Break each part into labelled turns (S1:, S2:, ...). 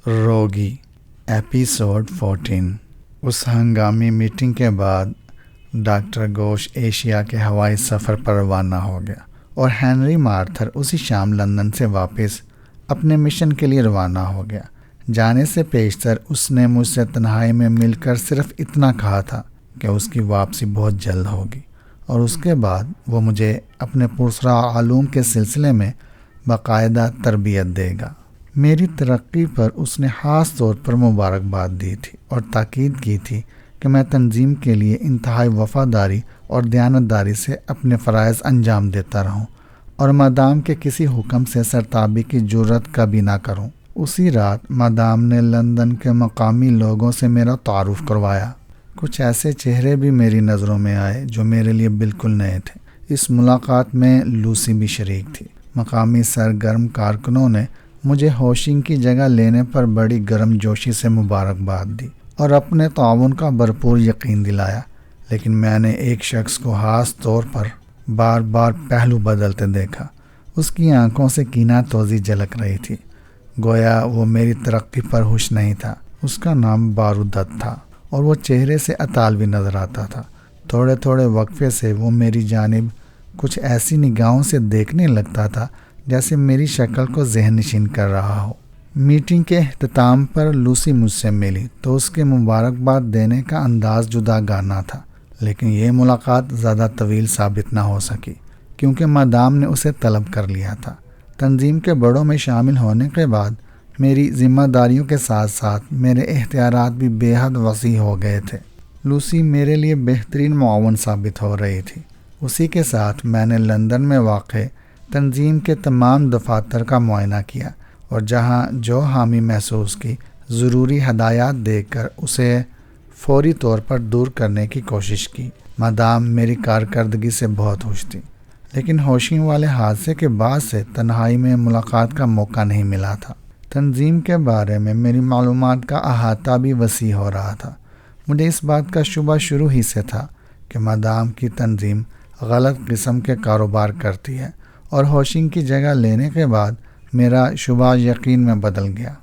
S1: روگی episode 14۔ اس ہنگامی meeting کے بعد ڈاکٹر گھوش ایشیا کے ہوائی سفر پر روانہ ہو گیا اور ہنری مارتھر اسی شام لندن سے واپس اپنے مشن کے لیے روانہ ہو گیا۔ جانے سے پیشتر اس نے مجھ سے تنہائی میں مل کر صرف اتنا کہا تھا کہ اس کی واپسی بہت جلد ہوگی اور اس کے بعد وہ مجھے اپنے پراسرار علوم کے سلسلے میں باقاعدہ تربیت دے گا۔ میری ترقی پر اس نے خاص طور پر مبارکباد دی تھی اور تاکید کی تھی کہ میں تنظیم کے لیے انتہائی وفاداری اور دیانتداری سے اپنے فرائض انجام دیتا رہوں اور مادام کے کسی حکم سے سرتابی کی جرات کبھی نہ کروں۔ اسی رات مادام نے لندن کے مقامی لوگوں سے میرا تعارف کروایا۔ کچھ ایسے چہرے بھی میری نظروں میں آئے جو میرے لیے بالکل نئے تھے۔ اس ملاقات میں لوسی بھی شریک تھی۔ مقامی سرگرم کارکنوں نے مجھے ہوشنگ کی جگہ لینے پر بڑی گرم جوشی سے مبارکباد دی اور اپنے تعاون کا بھرپور یقین دلایا، لیکن میں نے ایک شخص کو خاص طور پر بار بار پہلو بدلتے دیکھا۔ اس کی آنکھوں سے کینہ توزی جھلک رہی تھی، گویا وہ میری ترقی پر خوش نہیں تھا۔ اس کا نام بارودت تھا اور وہ چہرے سے اطالوی نظر آتا تھا۔ تھوڑے تھوڑے وقفے سے وہ میری جانب کچھ ایسی نگاہوں سے دیکھنے لگتا تھا جیسے میری شکل کو ذہن نشین کر رہا ہو۔ میٹنگ کے اختتام پر لوسی مجھ سے ملی تو اس کے مبارکباد دینے کا انداز جداگانہ تھا، لیکن یہ ملاقات زیادہ طویل ثابت نہ ہو سکی کیونکہ مادام نے اسے طلب کر لیا تھا۔ تنظیم کے بڑوں میں شامل ہونے کے بعد میری ذمہ داریوں کے ساتھ ساتھ میرے اختیارات بھی بے حد وسیع ہو گئے تھے۔ لوسی میرے لیے بہترین معاون ثابت ہو رہی تھی۔ اسی کے ساتھ میں نے لندن میں واقع تنظیم کے تمام دفاتر کا معائنہ کیا اور جہاں جو حامی محسوس کی ضروری ہدایات دے کر اسے فوری طور پر دور کرنے کی کوشش کی۔ مادام میری کارکردگی سے بہت خوش تھی، لیکن ہوشنگ والے حادثے کے بعد سے تنہائی میں ملاقات کا موقع نہیں ملا تھا۔ تنظیم کے بارے میں میری معلومات کا احاطہ بھی وسیع ہو رہا تھا۔ مجھے اس بات کا شبہ شروع ہی سے تھا کہ مادام کی تنظیم غلط قسم کے کاروبار کرتی ہے اور ہوشنگ کی جگہ لینے کے بعد میرا شبہ یقین میں بدل گیا۔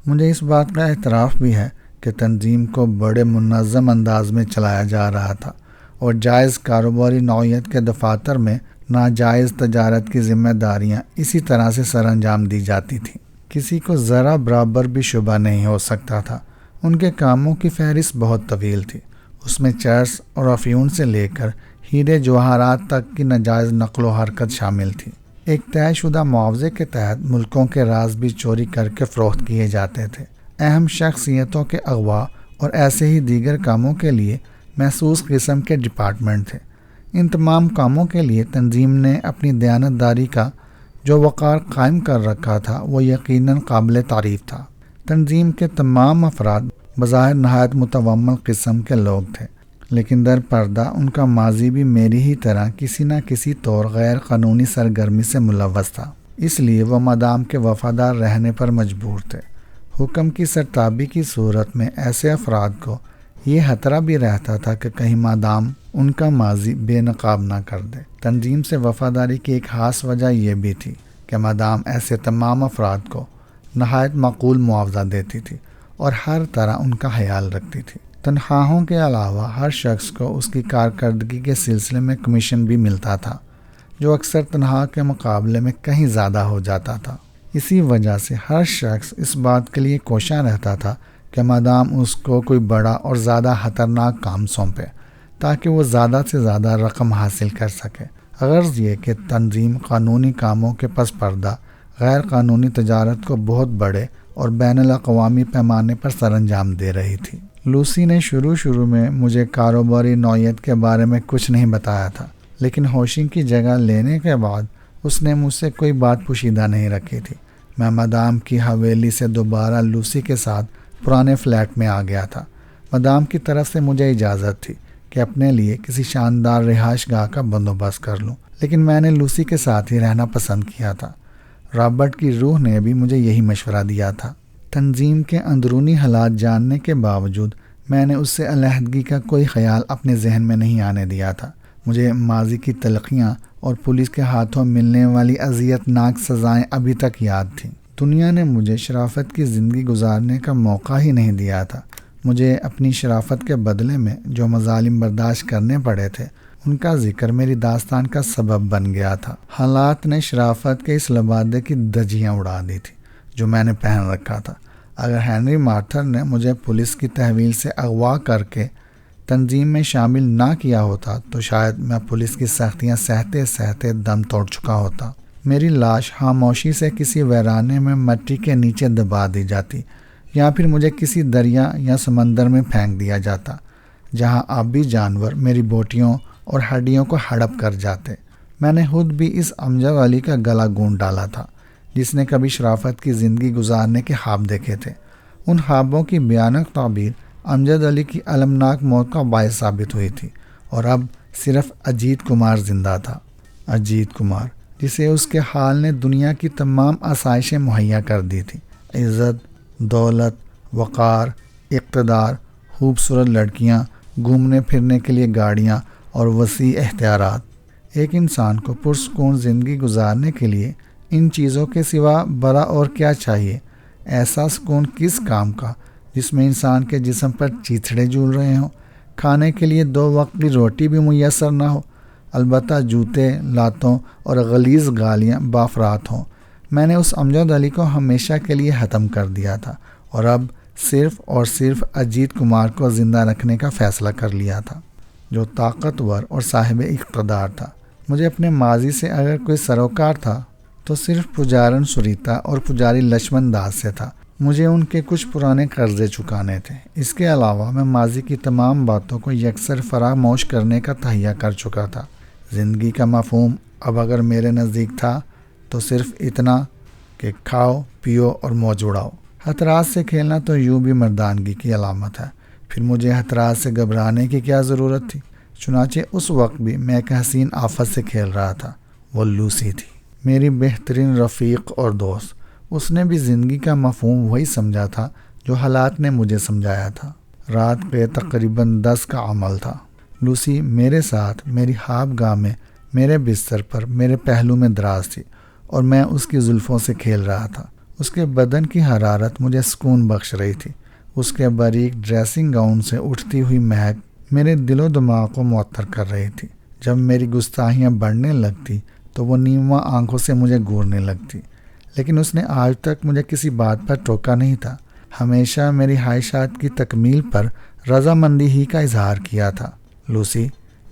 S1: مجھے اس بات کا اعتراف بھی ہے کہ تنظیم کو بڑے منظم انداز میں چلایا جا رہا تھا اور جائز کاروباری نوعیت کے دفاتر میں ناجائز تجارت کی ذمہ داریاں اسی طرح سے سر انجام دی جاتی تھیں۔ کسی کو ذرا برابر بھی شبہ نہیں ہو سکتا تھا۔ ان کے کاموں کی فہرست بہت طویل تھی۔ اس میں چرس اور افیون سے لے کر ہیرے جواہرات تک کی ناجائز نقل و حرکت شامل تھی۔ ایک طے شدہ معاوضے کے تحت ملکوں کے راز بھی چوری کر کے فروخت کیے جاتے تھے۔ اہم شخصیتوں کے اغوا اور ایسے ہی دیگر کاموں کے لیے محسوس قسم کے ڈپارٹمنٹ تھے۔ ان تمام کاموں کے لیے تنظیم نے اپنی دیانتداری کا جو وقار قائم کر رکھا تھا وہ یقیناً قابل تعریف تھا۔ تنظیم کے تمام افراد بظاہر نہایت متومل قسم کے لوگ تھے، لیکن در پردہ ان کا ماضی بھی میری ہی طرح کسی نہ کسی طور غیر قانونی سرگرمی سے ملوث تھا۔ اس لیے وہ مادام کے وفادار رہنے پر مجبور تھے۔ حکم کی سرتابی کی صورت میں ایسے افراد کو یہ خطرہ بھی رہتا تھا کہ کہیں مادام ان کا ماضی بے نقاب نہ کر دے۔ تنظیم سے وفاداری کی ایک خاص وجہ یہ بھی تھی کہ مادام ایسے تمام افراد کو نہایت معقول معاوضہ دیتی تھی اور ہر طرح ان کا خیال رکھتی تھی۔ تنخواہوں کے علاوہ ہر شخص کو اس کی کارکردگی کے سلسلے میں کمیشن بھی ملتا تھا، جو اکثر تنخواہ کے مقابلے میں کہیں زیادہ ہو جاتا تھا۔ اسی وجہ سے ہر شخص اس بات کے لیے کوشاں رہتا تھا کہ مادام اس کو کوئی بڑا اور زیادہ خطرناک کام سونپے تاکہ وہ زیادہ سے زیادہ رقم حاصل کر سکے۔ غرض یہ کہ تنظیم قانونی کاموں کے پس پردہ غیر قانونی تجارت کو بہت بڑے اور بین الاقوامی پیمانے پر سر انجام دے رہی تھی۔ لوسی نے شروع میں مجھے کاروباری نوعیت کے بارے میں کچھ نہیں بتایا تھا، لیکن ہوشنگ کی جگہ لینے کے بعد اس نے مجھ سے کوئی بات پوشیدہ نہیں رکھی تھی۔ میں مادام کی حویلی سے دوبارہ لوسی کے ساتھ پرانے فلیٹ میں آ گیا تھا۔ مادام کی طرف سے مجھے اجازت تھی کہ اپنے لیے کسی شاندار رہائش گاہ کا بندوبست کر لوں، لیکن میں نے لوسی کے ساتھ ہی رہنا پسند کیا تھا۔ رابرٹ کی روح نے بھی مجھے یہی مشورہ دیا تھا۔ تنظیم کے اندرونی حالات جاننے کے باوجود میں نے اس سے علیحدگی کا کوئی خیال اپنے ذہن میں نہیں آنے دیا تھا۔ مجھے ماضی کی تلخیاں اور پولیس کے ہاتھوں ملنے والی اذیت ناک سزائیں ابھی تک یاد تھیں۔ دنیا نے مجھے شرافت کی زندگی گزارنے کا موقع ہی نہیں دیا تھا۔ مجھے اپنی شرافت کے بدلے میں جو مظالم برداشت کرنے پڑے تھے ان کا ذکر میری داستان کا سبب بن گیا تھا۔ حالات نے شرافت کے اس لبادے کی دھجیاں اڑا دی تھی جو میں نے پہن رکھا تھا۔ اگر ہینری مارتھر نے مجھے پولیس کی تحویل سے اغوا کر کے تنظیم میں شامل نہ کیا ہوتا تو شاید میں پولیس کی سختیاں سہتے سہتے دم توڑ چکا ہوتا۔ میری لاش خاموشی سے کسی ویرانے میں مٹی کے نیچے دبا دی جاتی یا پھر مجھے کسی دریا یا سمندر میں پھینک دیا جاتا جہاں آبی جانور میری بوٹیوں اور ہڈیوں کو ہڑپ کر جاتے۔ میں نے خود بھی اس امجد علی کا گلا گونڈ ڈالا تھا جس نے کبھی شرافت کی زندگی گزارنے کے خواب دیکھے تھے۔ ان خوابوں کی بھیانک تعبیر امجد علی کی المناک موت کا باعث ثابت ہوئی تھی، اور اب صرف اجیت کمار زندہ تھا۔ اجیت کمار جسے اس کے حال نے دنیا کی تمام آسائشیں مہیا کر دی تھی، عزت، دولت، وقار، اقتدار، خوبصورت لڑکیاں، گھومنے پھرنے کے لیے گاڑیاں اور وسیع اختیارات۔ ایک انسان کو پرسکون زندگی گزارنے کے لیے ان چیزوں کے سوا برا اور کیا چاہیے؟ ایسا سکون کس کام کا جس میں انسان کے جسم پر چیتھڑے جھول رہے ہوں، کھانے کے لیے 2 وقت کی روٹی بھی میسر نہ ہو، البتہ جوتے، لاتوں اور غلیظ گالیاں بافرات ہوں۔ میں نے اس امجد علی کو ہمیشہ کے لیے ختم کر دیا تھا اور اب صرف اور صرف اجیت کمار کو زندہ رکھنے کا فیصلہ کر لیا تھا، جو طاقتور اور صاحب اقتدار تھا۔ مجھے اپنے ماضی سے اگر کوئی سروکار تھا تو صرف پجارن سریتا اور پجاری لکشمن داس سے تھا۔ مجھے ان کے کچھ پرانے قرضے چکانے تھے۔ اس کے علاوہ میں ماضی کی تمام باتوں کو یکسر فراموش کرنے کا تہیہ کر چکا تھا۔ زندگی کا مفہوم اب اگر میرے نزدیک تھا تو صرف اتنا کہ کھاؤ، پیو اور موج اڑاؤ۔ خطرات سے کھیلنا تو یوں بھی مردانگی کی علامت ہے، پھر مجھے خطرات سے گھبرانے کی کیا ضرورت تھی؟ چنانچہ اس وقت بھی میں ایک حسین آفت سے کھیل رہا تھا، وہ لوسی تھی، میری بہترین رفیق اور دوست۔ اس نے بھی زندگی کا مفہوم وہی سمجھا تھا جو حالات نے مجھے سمجھایا تھا۔ رات کے تقریباً 10 کا عمل تھا۔ لوسی میرے ساتھ میری خواب گاہ میں میرے بستر پر میرے پہلو میں دراز تھی اور میں اس کی زلفوں سے کھیل رہا تھا۔ اس کے بدن کی حرارت مجھے سکون بخش رہی تھی۔ اس کے باریک ڈریسنگ گاؤن سے اٹھتی ہوئی مہک میرے دل و دماغ کو معطر کر رہی تھی۔ جب میری گستاخیاں بڑھنے لگتی تو وہ نیواں آنکھوں سے مجھے گورنے لگتی، لیکن اس نے آج تک مجھے کسی بات پر ٹوکا نہیں تھا، ہمیشہ میری خواہشات کی تکمیل پر رضامندی ہی کا اظہار کیا تھا۔ لوسی،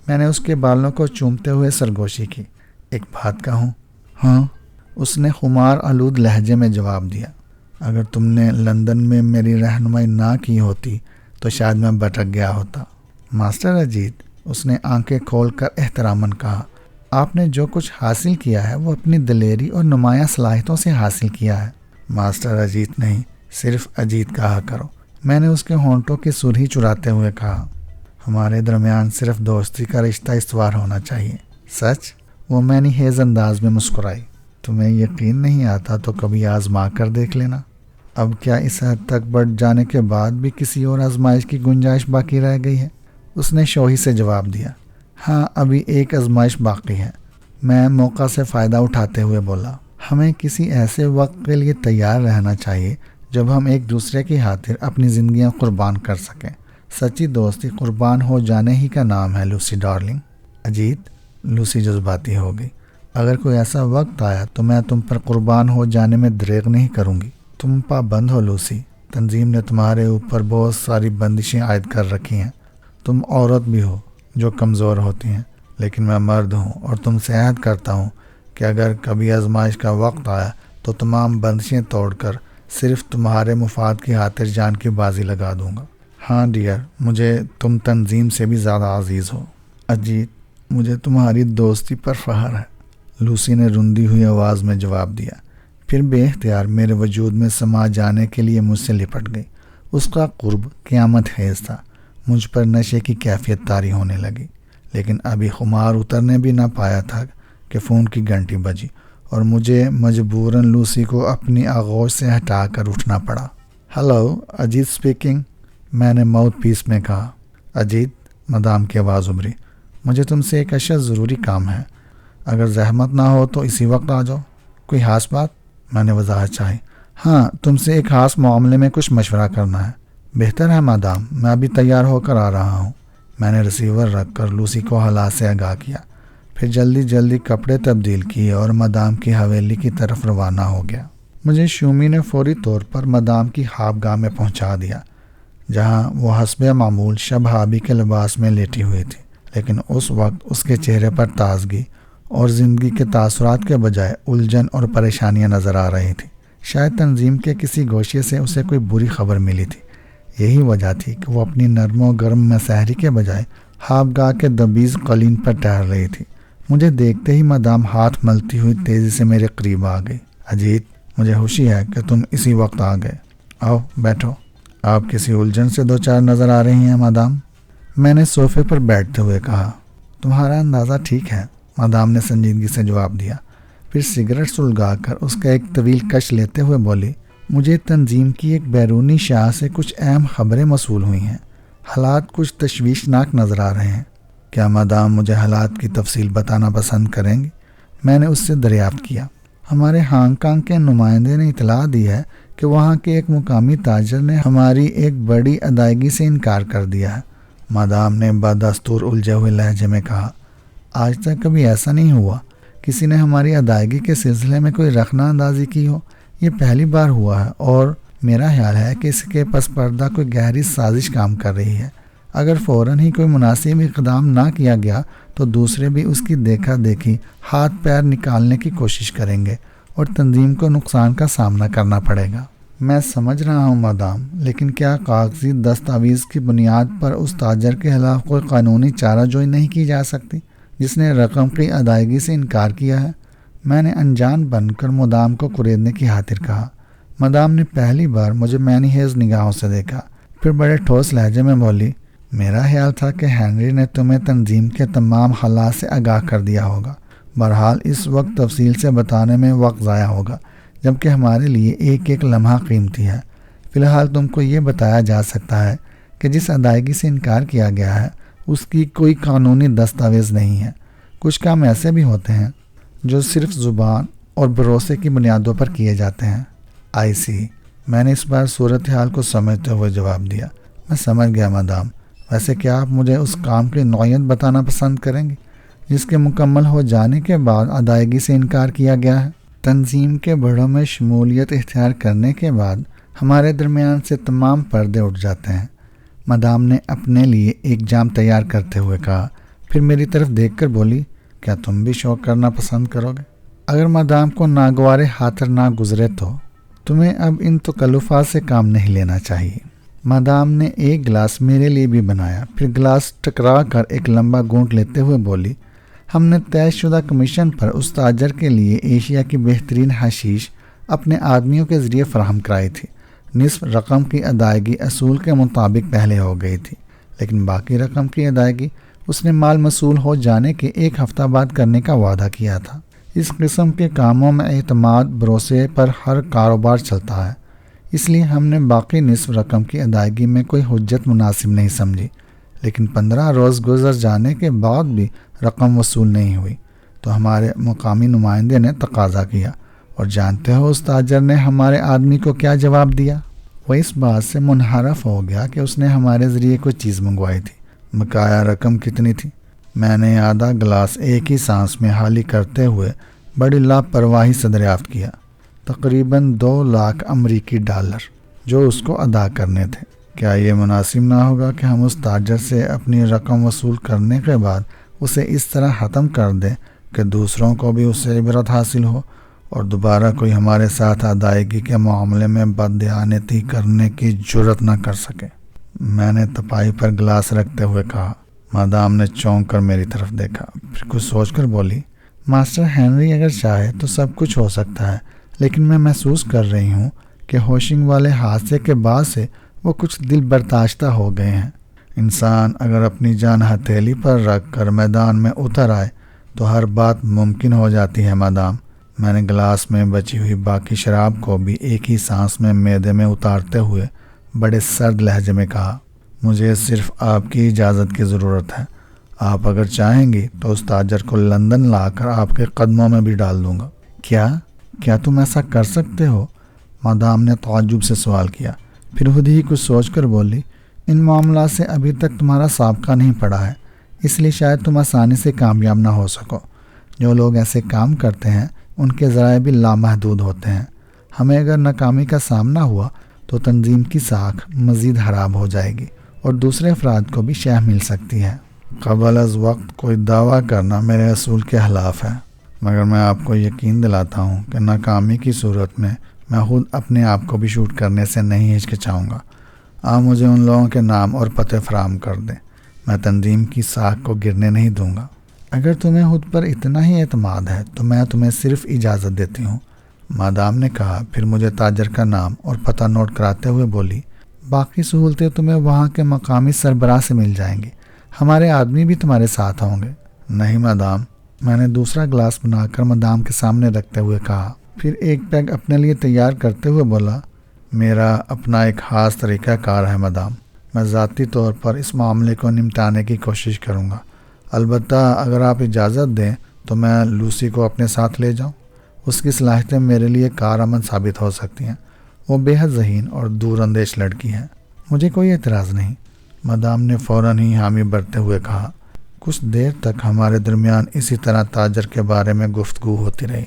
S1: میں نے اس کے بالوں کو چومتے ہوئے سرگوشی کی۔ ایک بات کہوں؟ ہاں، اس نے خمار آلود لہجے میں جواب دیا۔ اگر تم نے لندن میں میری رہنمائی نہ کی ہوتی تو شاید میں بھٹک گیا ہوتا۔ ماسٹر اجیت، اس نے آنکھیں کھول کر احتراماً کہا، آپ نے جو کچھ حاصل کیا ہے وہ اپنی دلیری اور نمایاں صلاحیتوں سے حاصل کیا ہے۔ ماسٹر اجیت نہیں، صرف اجیت کہا کرو، میں نے اس کے ہونٹوں کی سرخی چراتے ہوئے کہا۔ ہمارے درمیان صرف دوستی کا رشتہ استوار ہونا چاہیے۔ سچ؟ وہ میں نے خیز انداز میں مسکرائی۔ تمہیں یقین نہیں آتا تو کبھی آزما کر دیکھ لینا۔ اب کیا اس حد تک بڑھ جانے کے بعد بھی کسی اور آزمائش کی گنجائش باقی رہ گئی ہے؟ اس نے شوخی سے جواب دیا۔ ہاں، ابھی ایک آزمائش باقی ہے، میں موقع سے فائدہ اٹھاتے ہوئے بولا۔ ہمیں کسی ایسے وقت کے لیے تیار رہنا چاہیے جب ہم ایک دوسرے کی خاطر اپنی زندگیاں قربان کر سکیں۔ سچی دوستی قربان ہو جانے ہی کا نام ہے لوسی ڈارلنگ۔ اجیت، لوسی جذباتی ہو گئی، اگر کوئی ایسا وقت آیا تو میں تم پر قربان ہو جانے میں دریغ نہیں کروں گی۔ تم پابند ہو لوسی، تنظیم نے تمہارے اوپر بہت ساری بندشیں عائد کر رکھی ہیں۔ تم عورت بھی ہو جو کمزور ہوتی ہیں، لیکن میں مرد ہوں اور تم سے عہد کرتا ہوں کہ اگر کبھی آزمائش کا وقت آیا تو تمام بندشیں توڑ کر صرف تمہارے مفاد کی خاطر جان کی بازی لگا دوں گا۔ ہاں ڈیئر، مجھے تم تنظیم سے بھی زیادہ عزیز ہو۔ اجیت، مجھے تمہاری دوستی پر فخر ہے، لوسی نے رندی ہوئی آواز میں جواب دیا، پھر بے اختیار میرے وجود میں سما جانے کے لیے مجھ سے لپٹ گئی۔ اس کا قرب قیامت خیز تھا، مجھ پر نشے کی کیفیت طاری ہونے لگی، لیکن ابھی خمار اترنے بھی نہ پایا تھا کہ فون کی گھنٹی بجی اور مجھے مجبوراً لوسی کو اپنی آغوش سے ہٹا کر اٹھنا پڑا۔ ہلو، اجیت اسپیکنگ، میں نے ماؤتھ پیس میں کہا۔ اجیت، مدام کی آواز ابھری، مجھے تم سے ایک اشد ضروری کام ہے، اگر زحمت نہ ہو تو اسی وقت آ جاؤ۔ کوئی خاص بات؟ میں نے وضاحت چاہی۔ ہاں، تم سے ایک خاص معاملے میں کچھ مشورہ کرنا ہے۔ بہتر ہے مادام، میں ابھی تیار ہو کر آ رہا ہوں۔ میں نے ریسیور رکھ کر لوسی کو حالات سے آگاہ کیا، پھر جلدی جلدی کپڑے تبدیل کیے اور مادام کی حویلی کی طرف روانہ ہو گیا۔ مجھے شومی نے فوری طور پر مادام کی خوابگاہ میں پہنچا دیا، جہاں وہ حسب معمول شب ہابی کے لباس میں لیٹی ہوئی تھی، لیکن اس وقت اس کے چہرے پر تازگی اور زندگی کے تاثرات کے بجائے الجھن اور پریشانیاں نظر آ رہی تھیں۔ شاید تنظیم کے کسی گوشے سے اسے کوئی بری خبر ملی تھی۔ یہی وجہ تھی کہ وہ اپنی نرم و گرم مسحری کے بجائے خوابگاہ کے دبیز قالین پر ٹہل رہی تھی۔ مجھے دیکھتے ہی مادام ہاتھ ملتی ہوئی تیزی سے میرے قریب آ گئی۔ اجیت، مجھے خوشی ہے کہ تم اسی وقت آ گئے۔ آؤ بیٹھو۔ آپ کسی الجھن سے دو چار نظر آ رہی ہیں مادام، میں نے صوفے پر بیٹھتے ہوئے کہا۔ تمہارا اندازہ ٹھیک ہے، مادام نے سنجیدگی سے جواب دیا، پھر سگریٹ سلگا کر اس کا ایک طویل کش لیتے ہوئے بولی، مجھے تنظیم کی ایک بیرونی شاخ سے کچھ اہم خبریں موصول ہوئی ہیں۔ حالات کچھ تشویشناک نظر آ رہے ہیں۔ کیا مادام مجھے حالات کی تفصیل بتانا پسند کریں گی؟ میں نے اس سے دریافت کیا۔ ہمارے ہانگ کانگ کے نمائندے نے اطلاع دی ہے کہ وہاں کے ایک مقامی تاجر نے ہماری ایک بڑی ادائیگی سے انکار کر دیا ہے، مادام نے بدستور الجھے ہوئے لہجے میں کہا۔ آج تک کبھی ایسا نہیں ہوا، کسی نے ہماری ادائیگی کے سلسلے میں کوئی رخنہ اندازی کی ہو۔ یہ پہلی بار ہوا ہے اور میرا خیال ہے کہ اس کے پس پردہ کوئی گہری سازش کام کر رہی ہے۔ اگر فوراً ہی کوئی مناسب اقدام نہ کیا گیا تو دوسرے بھی اس کی دیکھا دیکھی ہاتھ پیر نکالنے کی کوشش کریں گے اور تنظیم کو نقصان کا سامنا کرنا پڑے گا۔ میں سمجھ رہا ہوں مادام، لیکن کیا کاغذی دستاویز کی بنیاد پر اس تاجر کے خلاف کوئی قانونی چارہ جوئی نہیں کی جا سکتی جس نے رقم کی ادائیگی سے انکار کیا ہے؟ میں نے انجان بن کر مادام کو کریدنے کی خاطر کہا۔ مادام نے پہلی بار مجھے معنی خیز نگاہوں سے دیکھا، پھر بڑے ٹھوس لہجے میں بولی، میرا خیال تھا کہ ہنری نے تمہیں تنظیم کے تمام حالات سے آگاہ کر دیا ہوگا۔ بہرحال اس وقت تفصیل سے بتانے میں وقت ضائع ہوگا، جبکہ ہمارے لیے ایک ایک لمحہ قیمتی ہے۔ فی الحال تم کو یہ بتایا جا سکتا ہے کہ جس ادائیگی سے انکار کیا گیا ہے اس کی کوئی قانونی دستاویز نہیں ہے۔ کچھ کام ایسے بھی ہوتے ہیں جو صرف زبان اور بھروسے کی بنیادوں پر کیے جاتے ہیں۔ آئی سی، میں نے اس بار صورتحال کو سمجھتے ہوئے جواب دیا۔ میں سمجھ گیا مادام، ویسے کیا آپ مجھے اس کام کی نوعیت بتانا پسند کریں گے جس کے مکمل ہو جانے کے بعد ادائیگی سے انکار کیا گیا ہے؟ تنظیم کے بڑوں میں شمولیت اختیار کرنے کے بعد ہمارے درمیان سے تمام پردے اٹھ جاتے ہیں، مادام نے اپنے لیے ایک جام تیار کرتے ہوئے کہا، پھر میری طرف دیکھ کر بولی، کیا تم بھی شوق کرنا پسند کرو گے؟ اگر مادام کو ناگوار خاطر نہ گزرے تو تمہیں اب ان تکلفات سے کام نہیں لینا چاہیے۔ مادام نے ایک گلاس میرے لیے بھی بنایا، پھر گلاس ٹکرا کر ایک لمبا گھونٹ لیتے ہوئے بولی، ہم نے طے شدہ کمیشن پر اس تاجر کے لیے ایشیا کی بہترین حشیش اپنے آدمیوں کے ذریعے فراہم کرائی تھی۔ نصف رقم کی ادائیگی اصول کے مطابق پہلے ہو گئی تھی، لیکن باقی رقم کی ادائیگی اس نے مال موصول ہو جانے کے ایک ہفتہ بعد کرنے کا وعدہ کیا تھا۔ اس قسم کے کاموں میں اعتماد بھروسے پر ہر کاروبار چلتا ہے، اس لیے ہم نے باقی نصف رقم کی ادائیگی میں کوئی حجت مناسب نہیں سمجھی، لیکن 15 روز گزر جانے کے بعد بھی رقم وصول نہیں ہوئی تو ہمارے مقامی نمائندے نے تقاضا کیا، اور جانتے ہو اس تاجر نے ہمارے آدمی کو کیا جواب دیا؟ وہ اس بات سے منحرف ہو گیا کہ اس نے ہمارے ذریعے کوئی چیز منگوائی تھی۔ بقایا رقم کتنی تھی؟ میں نے آدھا گلاس ایک ہی سانس میں خالی کرتے ہوئے بڑی لاپرواہی سے دریافت کیا۔ تقریباً 2 لاکھ امریکی ڈالر، جو اس کو ادا کرنے تھے۔ کیا یہ مناسب نہ ہوگا کہ ہم اس تاجر سے اپنی رقم وصول کرنے کے بعد اسے اس طرح ختم کر دیں کہ دوسروں کو بھی اس سے عبرت حاصل ہو اور دوبارہ کوئی ہمارے ساتھ ادائیگی کے معاملے میں بددیانتی کرنے کی جرت نہ کر سکے؟ میں نے تپائی پر گلاس رکھتے ہوئے کہا۔ مادام نے چونک کر میری طرف دیکھا، پھر کچھ سوچ کر بولی، ماسٹر ہنری اگر چاہے تو سب کچھ ہو سکتا ہے، لیکن میں محسوس کر رہی ہوں کہ ہوشنگ والے حادثے کے بعد سے وہ کچھ دل برداشتہ ہو گئے ہیں۔ انسان اگر اپنی جان ہتھیلی پر رکھ کر میدان میں اتر آئے تو ہر بات ممکن ہو جاتی ہے مادام۔ میں نے گلاس میں بچی ہوئی باقی شراب کو بھی ایک ہی سانس میں معدے میں اتارتے ہوئے بڑے سرد لہجے میں کہا، مجھے صرف آپ کی اجازت کی ضرورت ہے۔ آپ اگر چاہیں گی تو اس تاجر کو لندن لا کر آپ کے قدموں میں بھی ڈال دوں گا۔ کیا تم ایسا کر سکتے ہو؟ مادام نے تعجب سے سوال کیا، پھر خود ہی کچھ سوچ کر بولی، ان معاملات سے ابھی تک تمہارا سابقہ نہیں پڑا ہے، اس لیے شاید تم آسانی سے کامیاب نہ ہو سکو۔ جو لوگ ایسے کام کرتے ہیں ان کے ذرائع بھی لامحدود ہوتے ہیں۔ ہمیں اگر ناکامی کا سامنا ہوا تو تنظیم کی ساکھ مزید خراب ہو جائے گی اور دوسرے افراد کو بھی شہ مل سکتی ہے۔ قبل از وقت کوئی دعویٰ کرنا میرے اصول کے خلاف ہے، مگر میں آپ کو یقین دلاتا ہوں کہ ناکامی کی صورت میں خود اپنے آپ کو بھی شوٹ کرنے سے نہیں ہچکچاؤں گا۔ آپ مجھے ان لوگوں کے نام اور پتے فراہم کر دیں، میں تنظیم کی ساکھ کو گرنے نہیں دوں گا۔ اگر تمہیں خود پر اتنا ہی اعتماد ہے تو میں تمہیں صرف اجازت دیتی ہوں، مادام نے کہا، پھر مجھے تاجر کا نام اور پتہ نوٹ کراتے ہوئے بولی، باقی سہولتیں تمہیں وہاں کے مقامی سربراہ سے مل جائیں گی، ہمارے آدمی بھی تمہارے ساتھ ہوں گے۔ نہیں مادام، میں نے دوسرا گلاس بنا کر مادام کے سامنے رکھتے ہوئے کہا، پھر ایک پیگ اپنے لیے تیار کرتے ہوئے بولا، میرا اپنا ایک خاص طریقہ کار ہے مادام، میں ذاتی طور پر اس معاملے کو نمٹانے کی کوشش کروں گا۔ البتہ اگر آپ اجازت دیں تو میں لوسی کو اپنے ساتھ لے جاؤں، اس کی صلاحیتیں میرے لیے کارآمد ثابت ہو سکتی ہیں، وہ بے حد ذہین اور دور اندیش لڑکی ہے۔ مجھے کوئی اعتراض نہیں، مادام نے فوراً ہی حامی بھرتے ہوئے کہا۔ کچھ دیر تک ہمارے درمیان اسی طرح تاجر کے بارے میں گفتگو ہوتی رہی،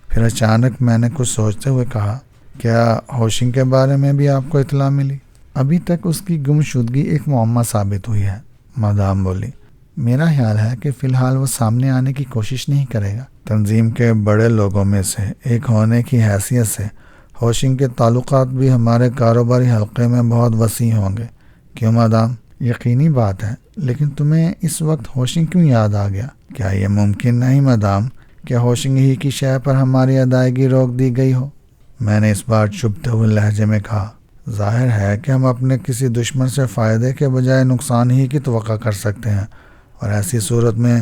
S1: پھر اچانک میں نے کچھ سوچتے ہوئے کہا، کیا ہوشنگ کے بارے میں بھی آپ کو اطلاع ملی؟ ابھی تک اس کی گمشدگی ایک معمہ ثابت ہوئی ہے، مادام بولی۔ میرا خیال ہے کہ فی الحال وہ سامنے آنے کی کوشش نہیں کرے گا۔ تنظیم کے بڑے لوگوں میں سے ایک ہونے کی حیثیت سے ہوشنگ کے تعلقات بھی ہمارے کاروباری حلقے میں بہت وسیع ہوں گے۔ کیوں مادام؟ یقینی بات ہے، لیکن تمہیں اس وقت ہوشنگ کیوں یاد آ گیا؟ کیا یہ ممکن نہیں مادام کہ ہوشنگ ہی کی شے پر ہماری ادائیگی روک دی گئی ہو؟ میں نے اس بار چبھتے ہوئے لہجے میں کہا، ظاہر ہے کہ ہم اپنے کسی دشمن سے فائدے کے بجائے نقصان ہی کی توقع کر سکتے ہیں، اور ایسی صورت میں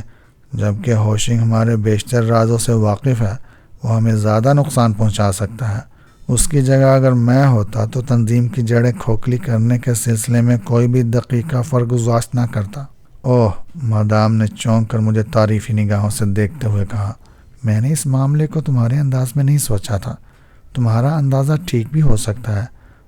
S1: جبکہ ہوشنگ ہمارے بیشتر رازوں سے واقف ہے، وہ ہمیں زیادہ نقصان پہنچا سکتا ہے۔ اس کی جگہ اگر میں ہوتا تو تنظیم کی جڑیں کھوکھلی کرنے کے سلسلے میں کوئی بھی دقیقہ فرگزاشت نہ کرتا۔ اوہ، مادام نے چونک کر مجھے تعریفی نگاہوں سے دیکھتے ہوئے کہا، میں نے اس معاملے کو تمہارے انداز میں نہیں سوچا تھا۔ تمہارا اندازہ ٹھیک بھی ہو سکتا ہے،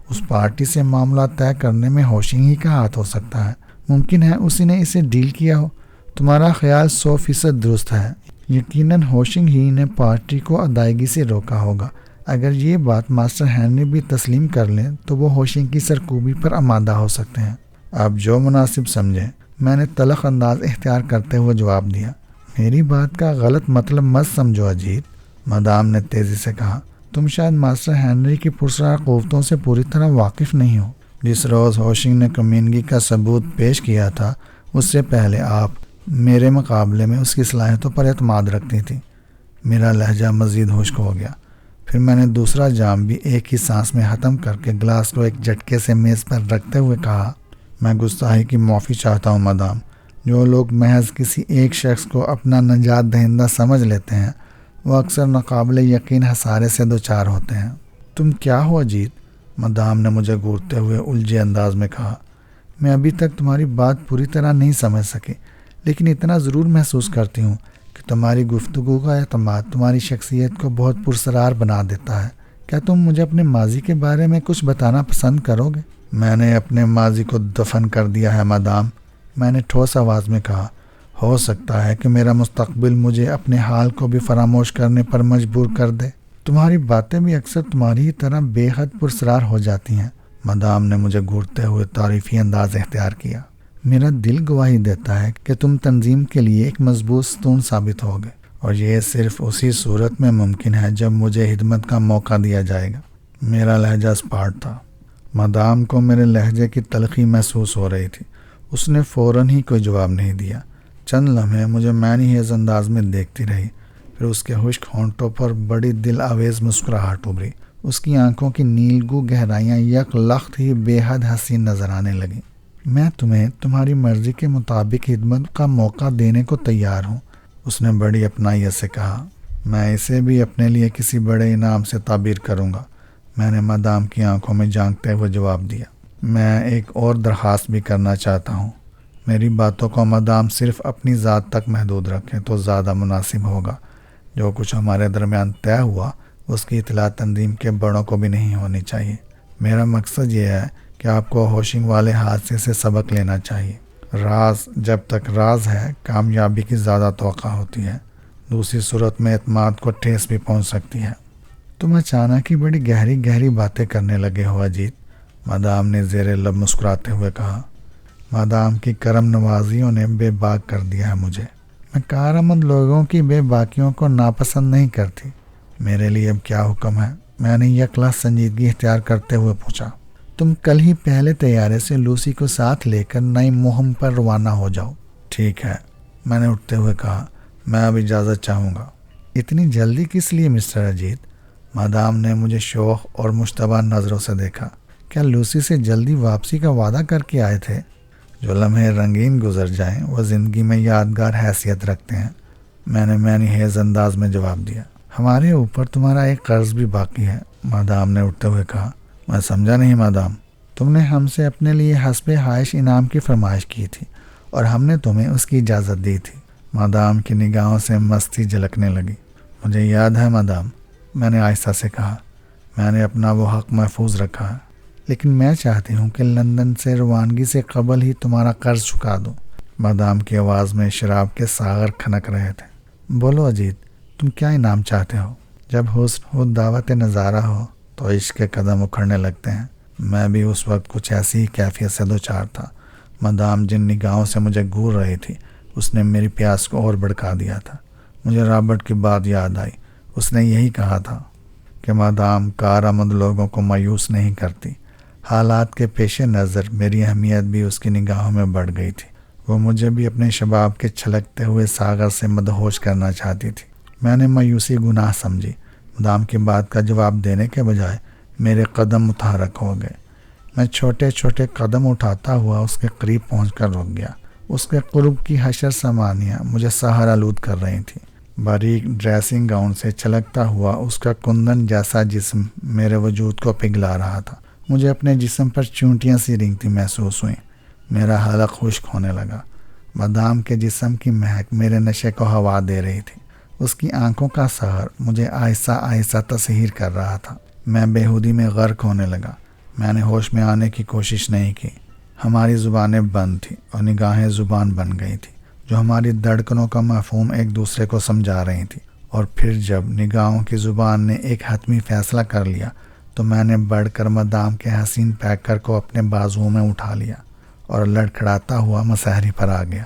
S1: اس پارٹی سے معاملہ طے کرنے میں ہوشنگ ہی کا ہاتھ ہو سکتا ہے، ممکن ہے اسی نے اسے ڈیل کیا ہو۔ تمہارا خیال 100% درست ہے، یقیناً ہوشنگ ہی نے پارٹی کو ادائیگی سے روکا ہوگا۔ اگر یہ بات ماسٹر ہینری بھی تسلیم کر لیں تو وہ ہوشنگ کی سرکوبی پر آمادہ ہو سکتے ہیں۔ آپ جو مناسب سمجھیں، میں نے تلخ انداز اختیار کرتے ہوئے جواب دیا۔ میری بات کا غلط مطلب مت سمجھو اجیت، مادام نے تیزی سے کہا، تم شاید ماسٹر ہینری کی پرسرار قوتوں سے پوری طرح واقف نہیں ہو۔ جس روز ہوشنگ نے کمینگی کا ثبوت پیش کیا تھا، اس سے پہلے آپ میرے مقابلے میں اس کی صلاحیتوں پر اعتماد رکھتی تھی۔ میرا لہجہ مزید خشک ہو گیا، پھر میں نے دوسرا جام بھی ایک ہی سانس میں ختم کر کے گلاس کو ایک جھٹکے سے میز پر رکھتے ہوئے کہا، میں گستاخی کی معافی چاہتا ہوں مادام۔ جو لوگ محض کسی ایک شخص کو اپنا نجات دہندہ سمجھ لیتے ہیں، وہ اکثر ناقابل یقین خسارے سے دوچار ہوتے ہیں۔ تم کیا ہو اجیت؟ مادام نے مجھے گھورتے ہوئے الجھے انداز میں کہا، میں ابھی تک تمہاری بات پوری طرح نہیں سمجھ سکی، لیکن اتنا ضرور محسوس کرتی ہوں کہ تمہاری گفتگو کا اعتماد تمہاری شخصیت کو بہت پرسرار بنا دیتا ہے۔ کیا تم مجھے اپنے ماضی کے بارے میں کچھ بتانا پسند کرو گے؟ میں نے اپنے ماضی کو دفن کر دیا ہے مادام، میں نے ٹھوس آواز میں کہا۔ ہو سکتا ہے کہ میرا مستقبل مجھے اپنے حال کو بھی فراموش کرنے پر مجبور کر دے۔ تمہاری باتیں بھی اکثر تمہاری ہی طرح بے حد پرسرار ہو جاتی ہیں، مادام نے مجھے گھورتے ہوئے تعریفی انداز اختیار کیا۔ میرا دل گواہی دیتا ہے کہ تم تنظیم کے لیے ایک مضبوط ستون ثابت ہوگے، اور یہ صرف اسی صورت میں ممکن ہے جب مجھے خدمت کا موقع دیا جائے گا۔ میرا لہجہ اسپاٹ تھا، مادام کو میرے لہجے کی تلخی محسوس ہو رہی تھی۔ اس نے فوراً ہی کوئی جواب نہیں دیا، چند لمحے مجھے معنی خیز انداز میں دیکھتی رہی، پھر اس کے خشک ہونٹوں پر بڑی دل آویز مسکراہٹ ابھری، اس کی آنکھوں کی نیلگوں گہرائیاں یک لخت ہی بے حد حسین نظر آنے لگیں۔ میں تمہیں تمہاری مرضی کے مطابق خدمت کا موقع دینے کو تیار ہوں، اس نے بڑی اپنائیت سے کہا۔ میں اسے بھی اپنے لیے کسی بڑے انعام سے تعبیر کروں گا، میں نے مادام کی آنکھوں میں جھانکتے ہوئے جواب دیا۔ میں ایک اور درخواست بھی کرنا چاہتا ہوں، میری باتوں کو مادام صرف اپنی ذات تک محدود رکھیں تو زیادہ مناسب ہوگا۔ جو کچھ ہمارے درمیان طے ہوا اس کی اطلاع تنظیم کے بڑوں کو بھی نہیں ہونی چاہیے۔ میرا مقصد یہ ہے کہ آپ کو ہوشنگ والے حادثے سے سبق لینا چاہیے۔ راز جب تک راز ہے کامیابی کی زیادہ توقع ہوتی ہے، دوسری صورت میں اعتماد کو ٹھیس بھی پہنچ سکتی ہے۔ تم اچانک ہی بڑی گہری باتیں کرنے لگے ہو اجیت، مادام نے زیر لب مسکراتے ہوئے کہا۔ مادام کی کرم نوازیوں نے بے باک کر دیا ہے مجھے۔ میں کارآمد لوگوں کی بے باکیوں کو ناپسند نہیں کرتی۔ میرے لیے اب کیا حکم ہے؟ میں نے یکلا سنجیدگی اختیار کرتے ہوئے پوچھا۔ تم کل ہی پہلے طیارے سے لوسی کو ساتھ لے کر نئی مہم پر روانہ ہو جاؤ۔ ٹھیک ہے، میں نے اٹھتے ہوئے کہا۔ میں اب اجازت چاہوں گا۔ اتنی جلدی کس لیے مسٹر اجیت؟ مادام نے مجھے شوق اور مشتبہ نظروں سے دیکھا۔ کیا لوسی سے جلدی واپسی کا وعدہ کر کے آئے تھے؟ جو لمحے رنگین گزر جائیں وہ زندگی میں یادگار حیثیت رکھتے ہیں، میں نے معنی خیز انداز میں جواب دیا۔ ہمارے اوپر تمہارا ایک قرض بھی باقی ہے، مادام نے اٹھتے ہوئے کہا۔ میں سمجھا نہیں مادام۔ تم نے ہم سے اپنے لیے حسب خواہش انعام کی فرمائش کی تھی اور ہم نے تمہیں اس کی اجازت دی تھی۔ مادام کی نگاہوں سے مستی جھلکنے لگی۔ مجھے یاد ہے مادام، میں نے آہستہ سے کہا۔ میں نے اپنا وہ حق محفوظ رکھا ہے، لیکن میں چاہتی ہوں کہ لندن سے روانگی سے قبل ہی تمہارا قرض چکا دو۔ مادام کی آواز میں شراب کے ساغر کھنک رہے تھے۔ بولو اجیت، تم کیا انعام چاہتے ہو؟ جب حسن ہو دعوت نظارہ ہو تو عشق کے قدم اکھڑنے لگتے ہیں۔ میں بھی اس وقت کچھ ایسی ہی کیفیت سے دوچار تھا۔ مادام جن نگاہوں سے مجھے گھور رہی تھی اس نے میری پیاس کو اور بھڑکا دیا تھا۔ مجھے رابرٹ کی بات یاد آئی۔ اس نے یہی کہا تھا کہ مادام کارآمد لوگوں کو مایوس نہیں کرتی۔ حالات کے پیش نظر میری اہمیت بھی اس کی نگاہوں میں بڑھ گئی تھی۔ وہ مجھے بھی اپنے شباب کے چھلکتے ہوئے ساغر سے مدہوش کرنا چاہتی تھی۔ میں نے مایوسی گناہ سمجھی۔ مادام کی بات کا جواب دینے کے بجائے میرے قدم متحرک ہو گئے۔ میں چھوٹے چھوٹے قدم اٹھاتا ہوا اس کے قریب پہنچ کر رک گیا۔ اس کے قرب کی حشر سامانیاں مجھے سحر آلود کر رہی تھیں۔ باریک ڈریسنگ گاؤن سے چھلکتا ہوا اس کا کندن جیسا جسم میرے وجود کو پگھلا رہا تھا۔ مجھے اپنے جسم پر چونٹیاں سی رینگتی محسوس ہوئیں۔ میرا حلق خشک ہونے لگا۔ مادام کے جسم کی مہک میرے نشے کو ہوا دے رہی تھی۔ اس کی آنکھوں کا سحر مجھے آہستہ آہستہ تسخیر کر رہا تھا۔ میں بےہودی میں غرق ہونے لگا۔ میں نے ہوش میں آنے کی کوشش نہیں کی۔ ہماری زبانیں بند تھیں اور نگاہیں زبان بن گئی تھیں، جو ہماری دھڑکنوں کا مفہوم ایک دوسرے کو سمجھا رہی تھیں۔ اور پھر جب نگاہوں کی زبان نے ایک حتمی فیصلہ کر لیا تو میں نے بڑھ کر مادام کے حسین پیکر کو اپنے بازوؤں میں اٹھا لیا اور لڑکھڑاتا ہوا مسحری پر آ گیا۔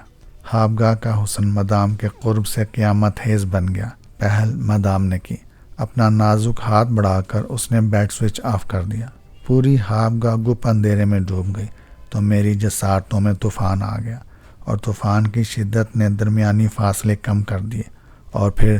S1: خوابگاہ کا حسن مادام کے قرب سے قیامت خیز بن گیا۔ پہل مادام نے کی۔ اپنا نازک ہاتھ بڑھا کر اس نے بیڈ سوئچ آف کر دیا۔ پوری خوابگاہ گپ اندھیرے میں ڈوب گئی تو میری جسارتوں میں طوفان آ گیا، اور طوفان کی شدت نے درمیانی فاصلے کم کر دیے، اور پھر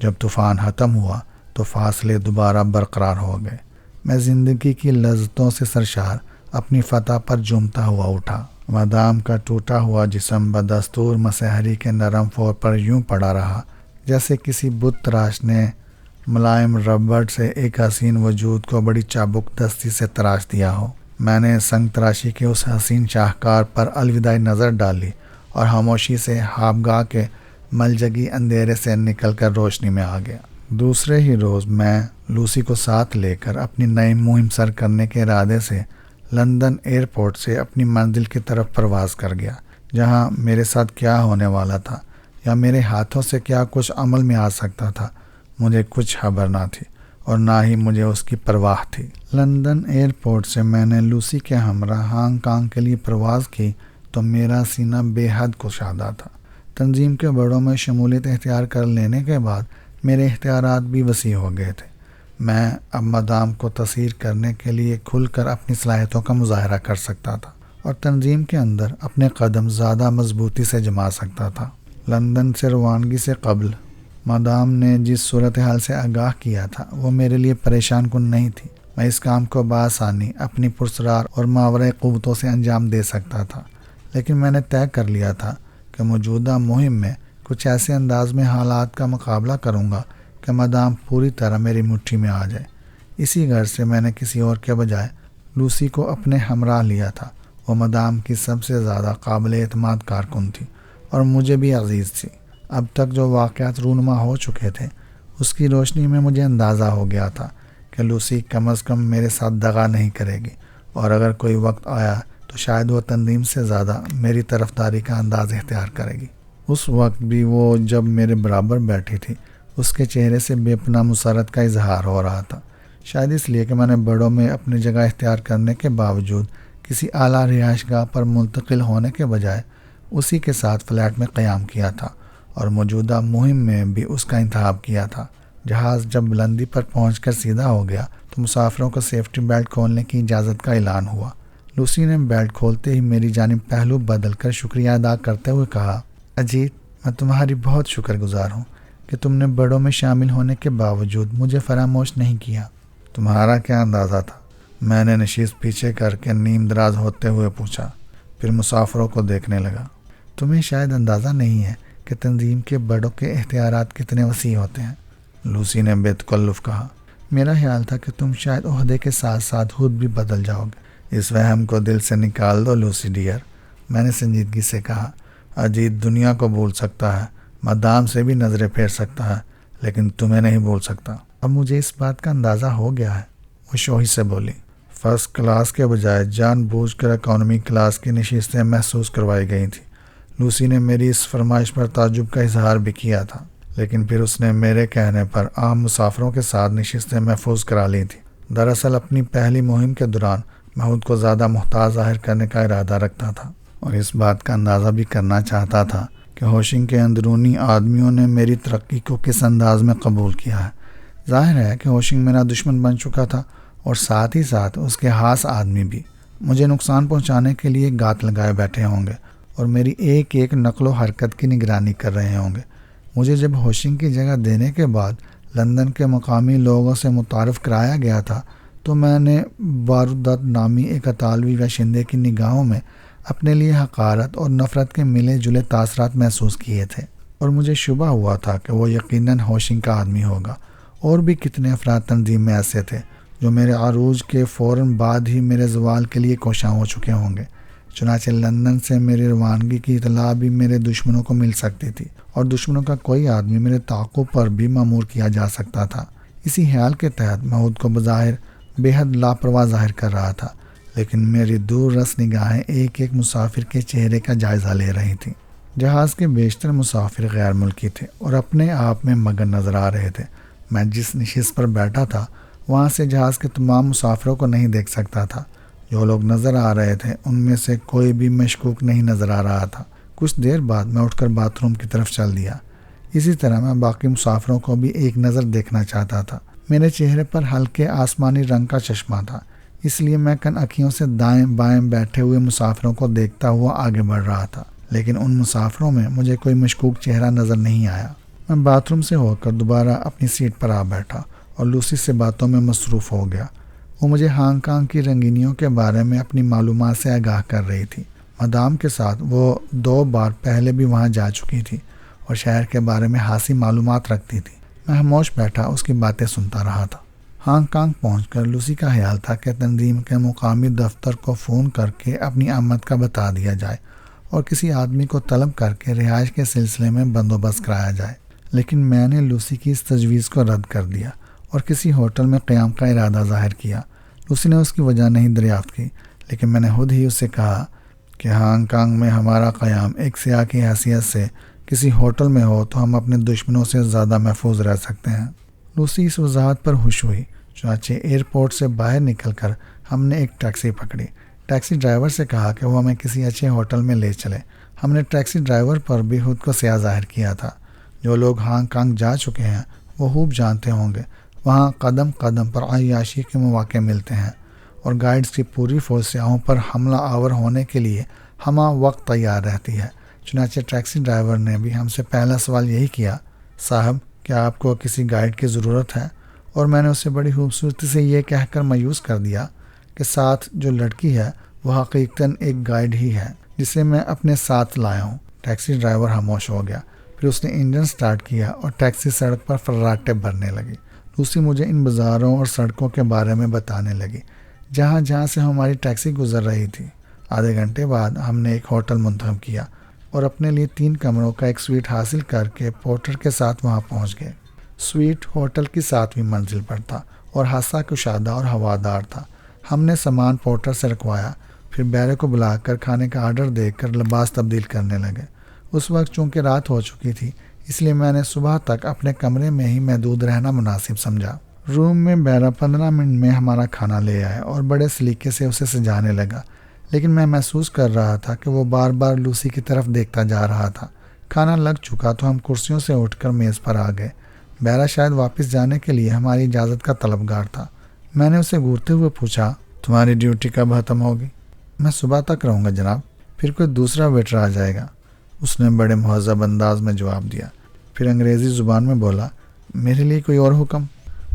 S1: جب طوفان ختم ہوا تو فاصلے دوبارہ برقرار ہو گئے۔ میں زندگی کی لذتوں سے سرشار اپنی فتح پر جھومتا ہوا اٹھا۔ مادام کا ٹوٹا ہوا جسم بدستور مسحری کے نرم فور پر یوں پڑا رہا جیسے کسی بت تراش نے ملائم ربڑ سے ایک حسین وجود کو بڑی چابک دستی سے تراش دیا ہو۔ میں نے سنگ تراشی کے اس حسین شاہکار پر الوداعی نظر ڈالی اور خاموشی سے خوابگاہ کے ملجگی اندھیرے سے نکل کر روشنی میں آ گیا۔ دوسرے ہی روز میں لوسی کو ساتھ لے کر اپنی نئی مہم سر کرنے کے ارادے سے لندن ایئرپورٹ سے اپنی منزل کی طرف پرواز کر گیا، جہاں میرے ساتھ کیا ہونے والا تھا یا میرے ہاتھوں سے کیا کچھ عمل میں آ سکتا تھا مجھے کچھ خبر نہ تھی، اور نہ ہی مجھے اس کی پرواہ تھی۔ لندن ایئرپورٹ سے میں نے لوسی کے ہمراہ ہانگ کانگ کے لیے پرواز کی تو میرا سینہ بے حد کشادہ تھا۔ تنظیم کے بڑوں میں شمولیت اختیار کر لینے کے بعد میرے اختیارات بھی وسیع ہو گئے تھے۔ میں اب مادام کو تسخیر کرنے کے لیے کھل کر اپنی صلاحیتوں کا مظاہرہ کر سکتا تھا اور تنظیم کے اندر اپنے قدم زیادہ مضبوطی سے جما سکتا تھا۔ لندن سے روانگی سے قبل مادام نے جس صورتحال سے آگاہ کیا تھا وہ میرے لیے پریشان کن نہیں تھی۔ میں اس کام کو بآسانی اپنی پرسرار اور ماورۂ قوتوں سے انجام دے سکتا تھا، لیکن میں نے طے کر لیا تھا کہ موجودہ مہم میں کچھ ایسے انداز میں حالات کا مقابلہ کروں گا کہ مادام پوری طرح میری مٹھی میں آ جائے۔ اسی غرض سے میں نے کسی اور کے بجائے لوسی کو اپنے ہمراہ لیا تھا۔ وہ مادام کی سب سے زیادہ قابل اعتماد کارکن تھی اور مجھے بھی عزیز تھی۔ اب تک جو واقعات رونما ہو چکے تھے اس کی روشنی میں مجھے اندازہ ہو گیا تھا کہ لوسی کم از کم میرے ساتھ دغا نہیں کرے گی، اور اگر کوئی وقت آیا تو شاید وہ تنظیم سے زیادہ میری طرفداری کا انداز اختیار کرے گی۔ اس وقت بھی وہ جب میرے برابر بیٹھی تھی، اس کے چہرے سے بے پناہ مسرت کا اظہار ہو رہا تھا، شاید اس لیے کہ میں نے بڑوں میں اپنی جگہ اختیار کرنے کے باوجود کسی اعلیٰ رہائش گاہ پر منتقل ہونے کے بجائے اسی کے ساتھ فلیٹ میں قیام کیا تھا، اور موجودہ مہم میں بھی اس کا انتخاب کیا تھا۔ جہاز جب بلندی پر پہنچ کر سیدھا ہو گیا تو مسافروں کو سیفٹی بیلٹ کھولنے کی اجازت کا اعلان ہوا۔ لوسی نے بیلٹ کھولتے ہی میری جانب پہلو بدل کر شکریہ ادا کرتے ہوئے کہا، اجیت، میں تمہاری بہت شکر گزار ہوں کہ تم نے بڑوں میں شامل ہونے کے باوجود مجھے فراموش نہیں کیا۔ تمہارا کیا اندازہ تھا؟ میں نے نشست پیچھے کر کے نیم دراز ہوتے ہوئے پوچھا، پھر مسافروں کو دیکھنے لگا۔ تمہیں شاید اندازہ نہیں ہے کہ تنظیم کے بڑوں کے اختیارات کتنے وسیع ہوتے ہیں، لوسی نے بے تکلف کہا۔ میرا خیال تھا کہ تم شاید عہدے کے ساتھ ساتھ خود بھی بدل جاؤ گے۔ اس وہم کو دل سے نکال دو لوسی ڈیئر، میں نے سنجیدگی سے کہا۔ اجیت دنیا کو بھول سکتا ہے، مدام سے بھی نظریں پھیر سکتا ہے، لیکن تمہیں نہیں بھول سکتا۔ اب مجھے اس بات کا اندازہ ہو گیا ہے، وہ شوہی سے بولی۔ فرسٹ کلاس کے بجائے جان بوجھ کر اکانومی کلاس کی نشستیں محسوس کروائی گئی تھیں۔ لوسی نے میری اس فرمائش پر تعجب کا اظہار بھی کیا تھا، لیکن پھر اس نے میرے کہنے پر عام مسافروں کے ساتھ نشستیں محفوظ کرا لی تھیں۔ دراصل اپنی پہلی مہم کے دوران میں خود کو زیادہ محتاط ظاہر کرنے کا ارادہ رکھتا تھا، اور اس بات کا اندازہ بھی کرنا چاہتا تھا کہ ہوشنگ کے اندرونی آدمیوں نے میری ترقی کو کس انداز میں قبول کیا ہے۔ ظاہر ہے کہ ہوشنگ میرا دشمن بن چکا تھا، اور ساتھ ہی ساتھ اس کے خاص آدمی بھی مجھے نقصان پہنچانے کے لیے گات لگائے بیٹھے ہوں گے اور میری ایک ایک نقل و حرکت کی نگرانی کر رہے ہوں گے۔ مجھے جب ہوشنگ کی جگہ دینے کے بعد لندن کے مقامی لوگوں سے متعارف کرایا گیا تھا تو میں نے بارودت نامی ایک اطالوی باشندے کی نگاہوں میں اپنے لیے حقارت اور نفرت کے ملے جلے تاثرات محسوس کیے تھے، اور مجھے شبہ ہوا تھا کہ وہ یقیناً ہوشنگ کا آدمی ہوگا۔ اور بھی کتنے افراد تنظیم میں ایسے تھے جو میرے عروج کے فوراً بعد ہی میرے زوال کے لیے کوشاں ہو چکے ہوں گے۔ چنانچہ لندن سے میری روانگی کی اطلاع بھی میرے دشمنوں کو مل سکتی تھی، اور دشمنوں کا کوئی آدمی میرے تعاقب پر بھی مأمور کیا جا سکتا تھا۔ اسی خیال کے تحت میں خود کو بظاہر بے حد لاپرواہ ظاہر کر رہا تھا، لیکن میری دور رس نگاہیں ایک ایک مسافر کے چہرے کا جائزہ لے رہی تھیں۔ جہاز کے بیشتر مسافر غیر ملکی تھے اور اپنے آپ میں مگن نظر آ رہے تھے۔ میں جس نشست پر بیٹھا تھا وہاں سے جہاز کے تمام مسافروں کو نہیں دیکھ سکتا تھا۔ جو لوگ نظر آ رہے تھے ان میں سے کوئی بھی مشکوک نہیں نظر آ رہا تھا۔ کچھ دیر بعد میں اٹھ کر باتھ روم کی طرف چل دیا۔ اسی طرح میں باقی مسافروں کو بھی ایک نظر دیکھنا چاہتا تھا۔ میرے چہرے پر ہلکے آسمانی رنگ کا چشمہ تھا، اس لیے میں کن اکھیوں سے دائیں بائیں بیٹھے ہوئے مسافروں کو دیکھتا ہوا آگے بڑھ رہا تھا، لیکن ان مسافروں میں مجھے کوئی مشکوک چہرہ نظر نہیں آیا۔ میں باتھ روم سے ہو کر دوبارہ اپنی سیٹ پر آ بیٹھا اور لوسی سے باتوں میں مصروف ہو گیا۔ وہ مجھے ہانگ کانگ کی رنگینیوں کے بارے میں اپنی معلومات سے آگاہ کر رہی تھی۔ مدام کے ساتھ وہ 2 بار پہلے بھی وہاں جا چکی تھی اور شہر کے بارے میں خاصی معلومات رکھتی تھی۔ میں خاموش بیٹھا اس کی باتیں سنتا رہا تھا۔ ہانگ کانگ پہنچ کر لوسی کا خیال تھا کہ تنظیم کے مقامی دفتر کو فون کر کے اپنی آمد کا بتا دیا جائے اور کسی آدمی کو طلب کر کے رہائش کے سلسلے میں بندوبست کرایا جائے، لیکن میں نے لوسی کی اس تجویز کو رد کر دیا اور کسی ہوٹل میں قیام کا ارادہ ظاہر کیا۔ لوسی نے اس کی وجہ نہیں دریافت کی، لیکن میں نے خود ہی اس سے کہا کہ ہانگ کانگ میں ہمارا قیام ایک سیاح کی حیثیت سے کسی ہوٹل میں ہو تو ہم اپنے دشمنوں سے زیادہ محفوظ رہ سکتے ہیں۔ لوسی اس وضاحت پر خوش ہوئی۔ چنانچہ ایئرپورٹ سے باہر نکل کر ہم نے ایک ٹیکسی پکڑی۔ ٹیکسی ڈرائیور سے کہا کہ وہ ہمیں کسی اچھے ہوٹل میں لے چلے۔ ہم نے ٹیکسی ڈرائیور پر بھی خود کو سیاہ ظاہر کیا تھا۔ جو لوگ ہانگ کانگ جا چکے ہیں وہ خوب جانتے ہوں گے وہاں قدم قدم پر عیاشی کے مواقع ملتے ہیں، اور گائیڈز کی پوری فوج سیاحوں پر حملہ آور ہونے کے لیے ہمہ وقت تیار رہتی ہے۔ چنانچہ ٹیکسی ڈرائیور نے بھی ہم سے پہلا سوال یہی کیا، صاحب کیا آپ کو کسی گائیڈ کی ضرورت ہے؟ اور میں نے اسے بڑی خوبصورتی سے یہ کہہ کر مایوس کر دیا کہ ساتھ جو لڑکی ہے وہ حقیقتاً ایک گائیڈ ہی ہے جسے میں اپنے ساتھ لایا ہوں۔ ٹیکسی ڈرائیور خاموش ہو گیا، پھر اس نے انجن سٹارٹ کیا اور ٹیکسی سڑک پر فراٹے بھرنے لگی۔ لوسی مجھے ان بازاروں اور سڑکوں کے بارے میں بتانے لگی جہاں جہاں سے ہماری ٹیکسی گزر رہی تھی۔ آدھے گھنٹے بعد ہم نے ایک ہوٹل منتخب کیا اور اپنے لیے 3 کمروں کا ایک سویٹ حاصل کر کے پورٹر کے ساتھ وہاں پہنچ گئے۔ سویٹ ہوٹل کی 7ویں منزل پر تھا اور ہنسا کشادہ اور ہوادار تھا۔ ہم نے سامان پورٹر سے رکھوایا، پھر بیرے کو بلا کر کھانے کا آرڈر دے کر لباس تبدیل کرنے لگے۔ اس وقت چونکہ رات ہو چکی تھی، اس لیے میں نے صبح تک اپنے کمرے میں ہی محدود رہنا مناسب سمجھا۔ روم میں بیرا 15 منٹ میں ہمارا کھانا لے آیا اور بڑے سلیقے سے اسے سجانے لگا، لیکن میں محسوس کر رہا تھا کہ وہ بار بار لوسی کی طرف دیکھتا جا رہا تھا۔ کھانا لگ چکا تو ہم کرسیوں سے اٹھ کر میز پر آ گئے۔ بیرا شاید واپس جانے کے لیے ہماری اجازت کا طلبگار تھا۔ میں نے اسے گھورتے ہوئے پوچھا، تمہاری ڈیوٹی کب ختم ہوگی؟ میں صبح تک رہوں گا جناب، پھر کوئی دوسرا ویٹر آ جائے گا، اس نے بڑے مہذب انداز میں جواب دیا۔ پھر انگریزی زبان میں بولا، میرے لیے کوئی اور حکم؟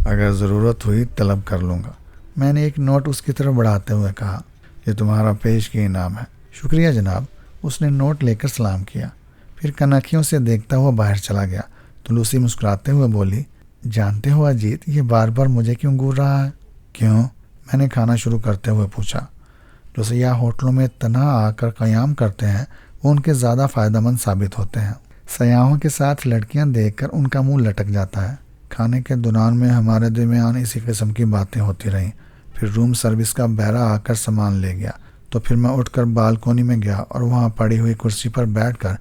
S1: اگر ضرورت ہوئی طلب کر لوں گا۔ میں نے ایک نوٹ اس کی طرف بڑھاتے ہوئے کہا، یہ تمہارا پیش کی انعام ہے۔ شکریہ جناب۔ اس نے نوٹ لے کر سلام کیا، پھر کنکھیوں سے دیکھتا ہوا باہر چلا گیا تو لوسی مسکراتے ہوئے بولی، جانتے ہو اجیت، یہ بار بار مجھے کیوں گھور رہا ہے؟ کیوں؟ میں نے کھانا شروع کرتے ہوئے پوچھا۔ جو سیاح ہوٹلوں میں تنہا آ کر قیام کرتے ہیں وہ ان کے زیادہ فائدہ مند ثابت ہوتے ہیں۔ سیاحوں کے ساتھ لڑکیاں دیکھ کر ان کا منہ لٹک جاتا ہے۔ کھانے کے دوران میں ہمارے درمیان اسی قسم کی باتیں ہوتی رہیں۔ پھر روم سروس کا بیرا آ کر سامان لے گیا تو پھر میں اٹھ کر بالکونی میں گیا اور وہاں پڑی ہوئی کرسی پر بیٹھ کر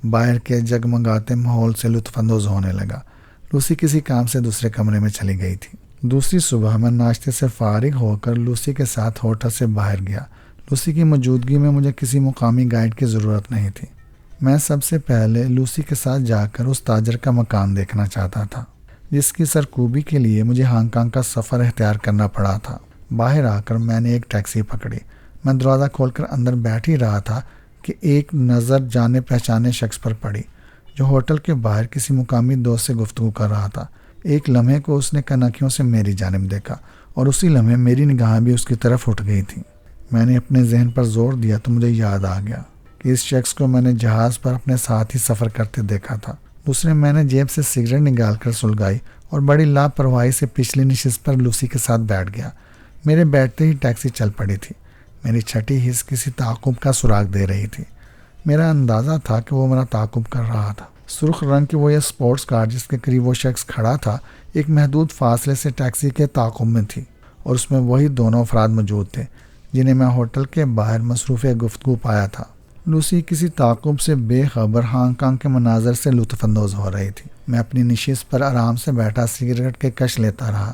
S1: باہر کے جگمگاتے ماحول سے لطف اندوز ہونے لگا۔ لوسی کسی کام سے دوسرے کمرے میں چلی گئی تھی۔ دوسری صبح میں ناشتے سے فارغ ہو کر لوسی کے ساتھ ہوٹل سے باہر گیا۔ لوسی کی موجودگی میں مجھے کسی مقامی گائیڈ کی ضرورت نہیں تھی۔ میں سب سے پہلے لوسی کے ساتھ جا کر اس تاجر کا مکان دیکھنا چاہتا تھا جس کی سرکوبی کے لیے مجھے ہانگ کانگ کا سفر اختیار کرنا پڑا تھا۔ باہر آ کر میں نے ایک ٹیکسی پکڑی۔ میں دروازہ کھول کر اندر بیٹھ ہی رہا تھا کہ ایک نظر جانے پہچانے شخص پر پڑی جو ہوٹل کے باہر کسی مقامی دوست سے گفتگو کر رہا تھا۔ ایک لمحے کو اس نے کنکھیوں سے میری جانب دیکھا اور اسی لمحے میری نگاہیں بھی اس کی طرف اٹھ گئی تھیں۔ میں نے اپنے ذہن پر زور دیا تو مجھے یاد آ گیا کہ اس شخص کو میں نے جہاز پر اپنے ساتھ ہی سفر کرتے دیکھا تھا۔ دوسرے میں نے جیب سے سگریٹ نکال کر سلگائی اور بڑی لاپرواہی سے پچھلی نشست پر لوسی کے ساتھ بیٹھ گیا۔ میرے بیٹھتے ہی ٹیکسی چل پڑی تھی۔ میری چھٹی حص کسی تعاقب کا سراغ دے رہی تھی۔ میرا اندازہ تھا کہ وہ میرا تعاقب کر رہا تھا۔ سرخ رنگ کی وہ یہ اسپورٹس کار جس کے قریب وہ شخص کھڑا تھا ایک محدود فاصلے سے ٹیکسی کے تعاقب میں تھی اور اس میں وہی دونوں افراد موجود تھے جنہیں میں ہوٹل کے باہر مصروف گفتگو پایا تھا۔ لوسی کسی تعاقب سے بے خبر ہانگ کانگ کے مناظر سے لطف اندوز ہو رہی تھی۔ میں اپنی نشست پر آرام سے بیٹھا سگریٹ کے کش لیتا رہا۔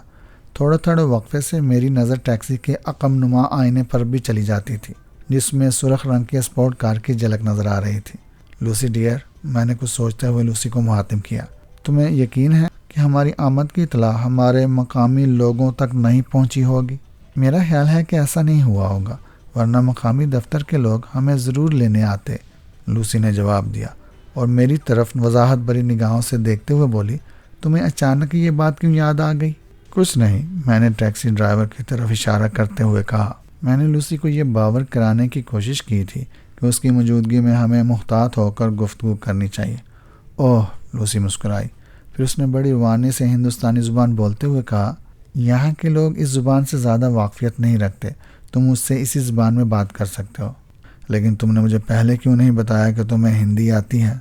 S1: تھوڑے تھوڑے وقفے سے میری نظر ٹیکسی کے عقب نما آئینے پر بھی چلی جاتی تھی جس میں سرخ رنگ کی اسپورٹ کار کی جھلک نظر آ رہی تھی۔ لوسی ڈیئر، میں نے کچھ سوچتے ہوئے لوسی کو مخاطب کیا، تمہیں یقین ہے کہ ہماری آمد کی اطلاع ہمارے مقامی لوگوں تک نہیں پہنچی ہوگی؟ میرا خیال ہے کہ ایسا نہیں ہوا ہوگا، ورنہ مقامی دفتر کے لوگ ہمیں ضرور لینے آتے، لوسی نے جواب دیا اور میری طرف وضاحت بھری نگاہوں سے دیکھتے ہوئے بولی، تمہیں اچانک یہ بات کیوں یاد آ گئی؟ کچھ نہیں، میں نے ٹیکسی ڈرائیور کی طرف اشارہ کرتے ہوئے کہا۔ میں نے لوسی کو یہ باور کرانے کی کوشش کی تھی کہ اس کی موجودگی میں ہمیں محتاط ہو کر گفتگو کرنی چاہیے۔ اوہ، لوسی مسکرائی، پھر اس نے بڑی روانی سے ہندوستانی زبان بولتے ہوئے کہا، یہاں کے لوگ اس زبان سے زیادہ واقفیت نہیں رکھتے، تم مجھ سے اسی زبان میں بات کر سکتے ہو، لیکن تم نے مجھے پہلے کیوں نہیں بتایا کہ تمہیں ہندی آتی ہے؟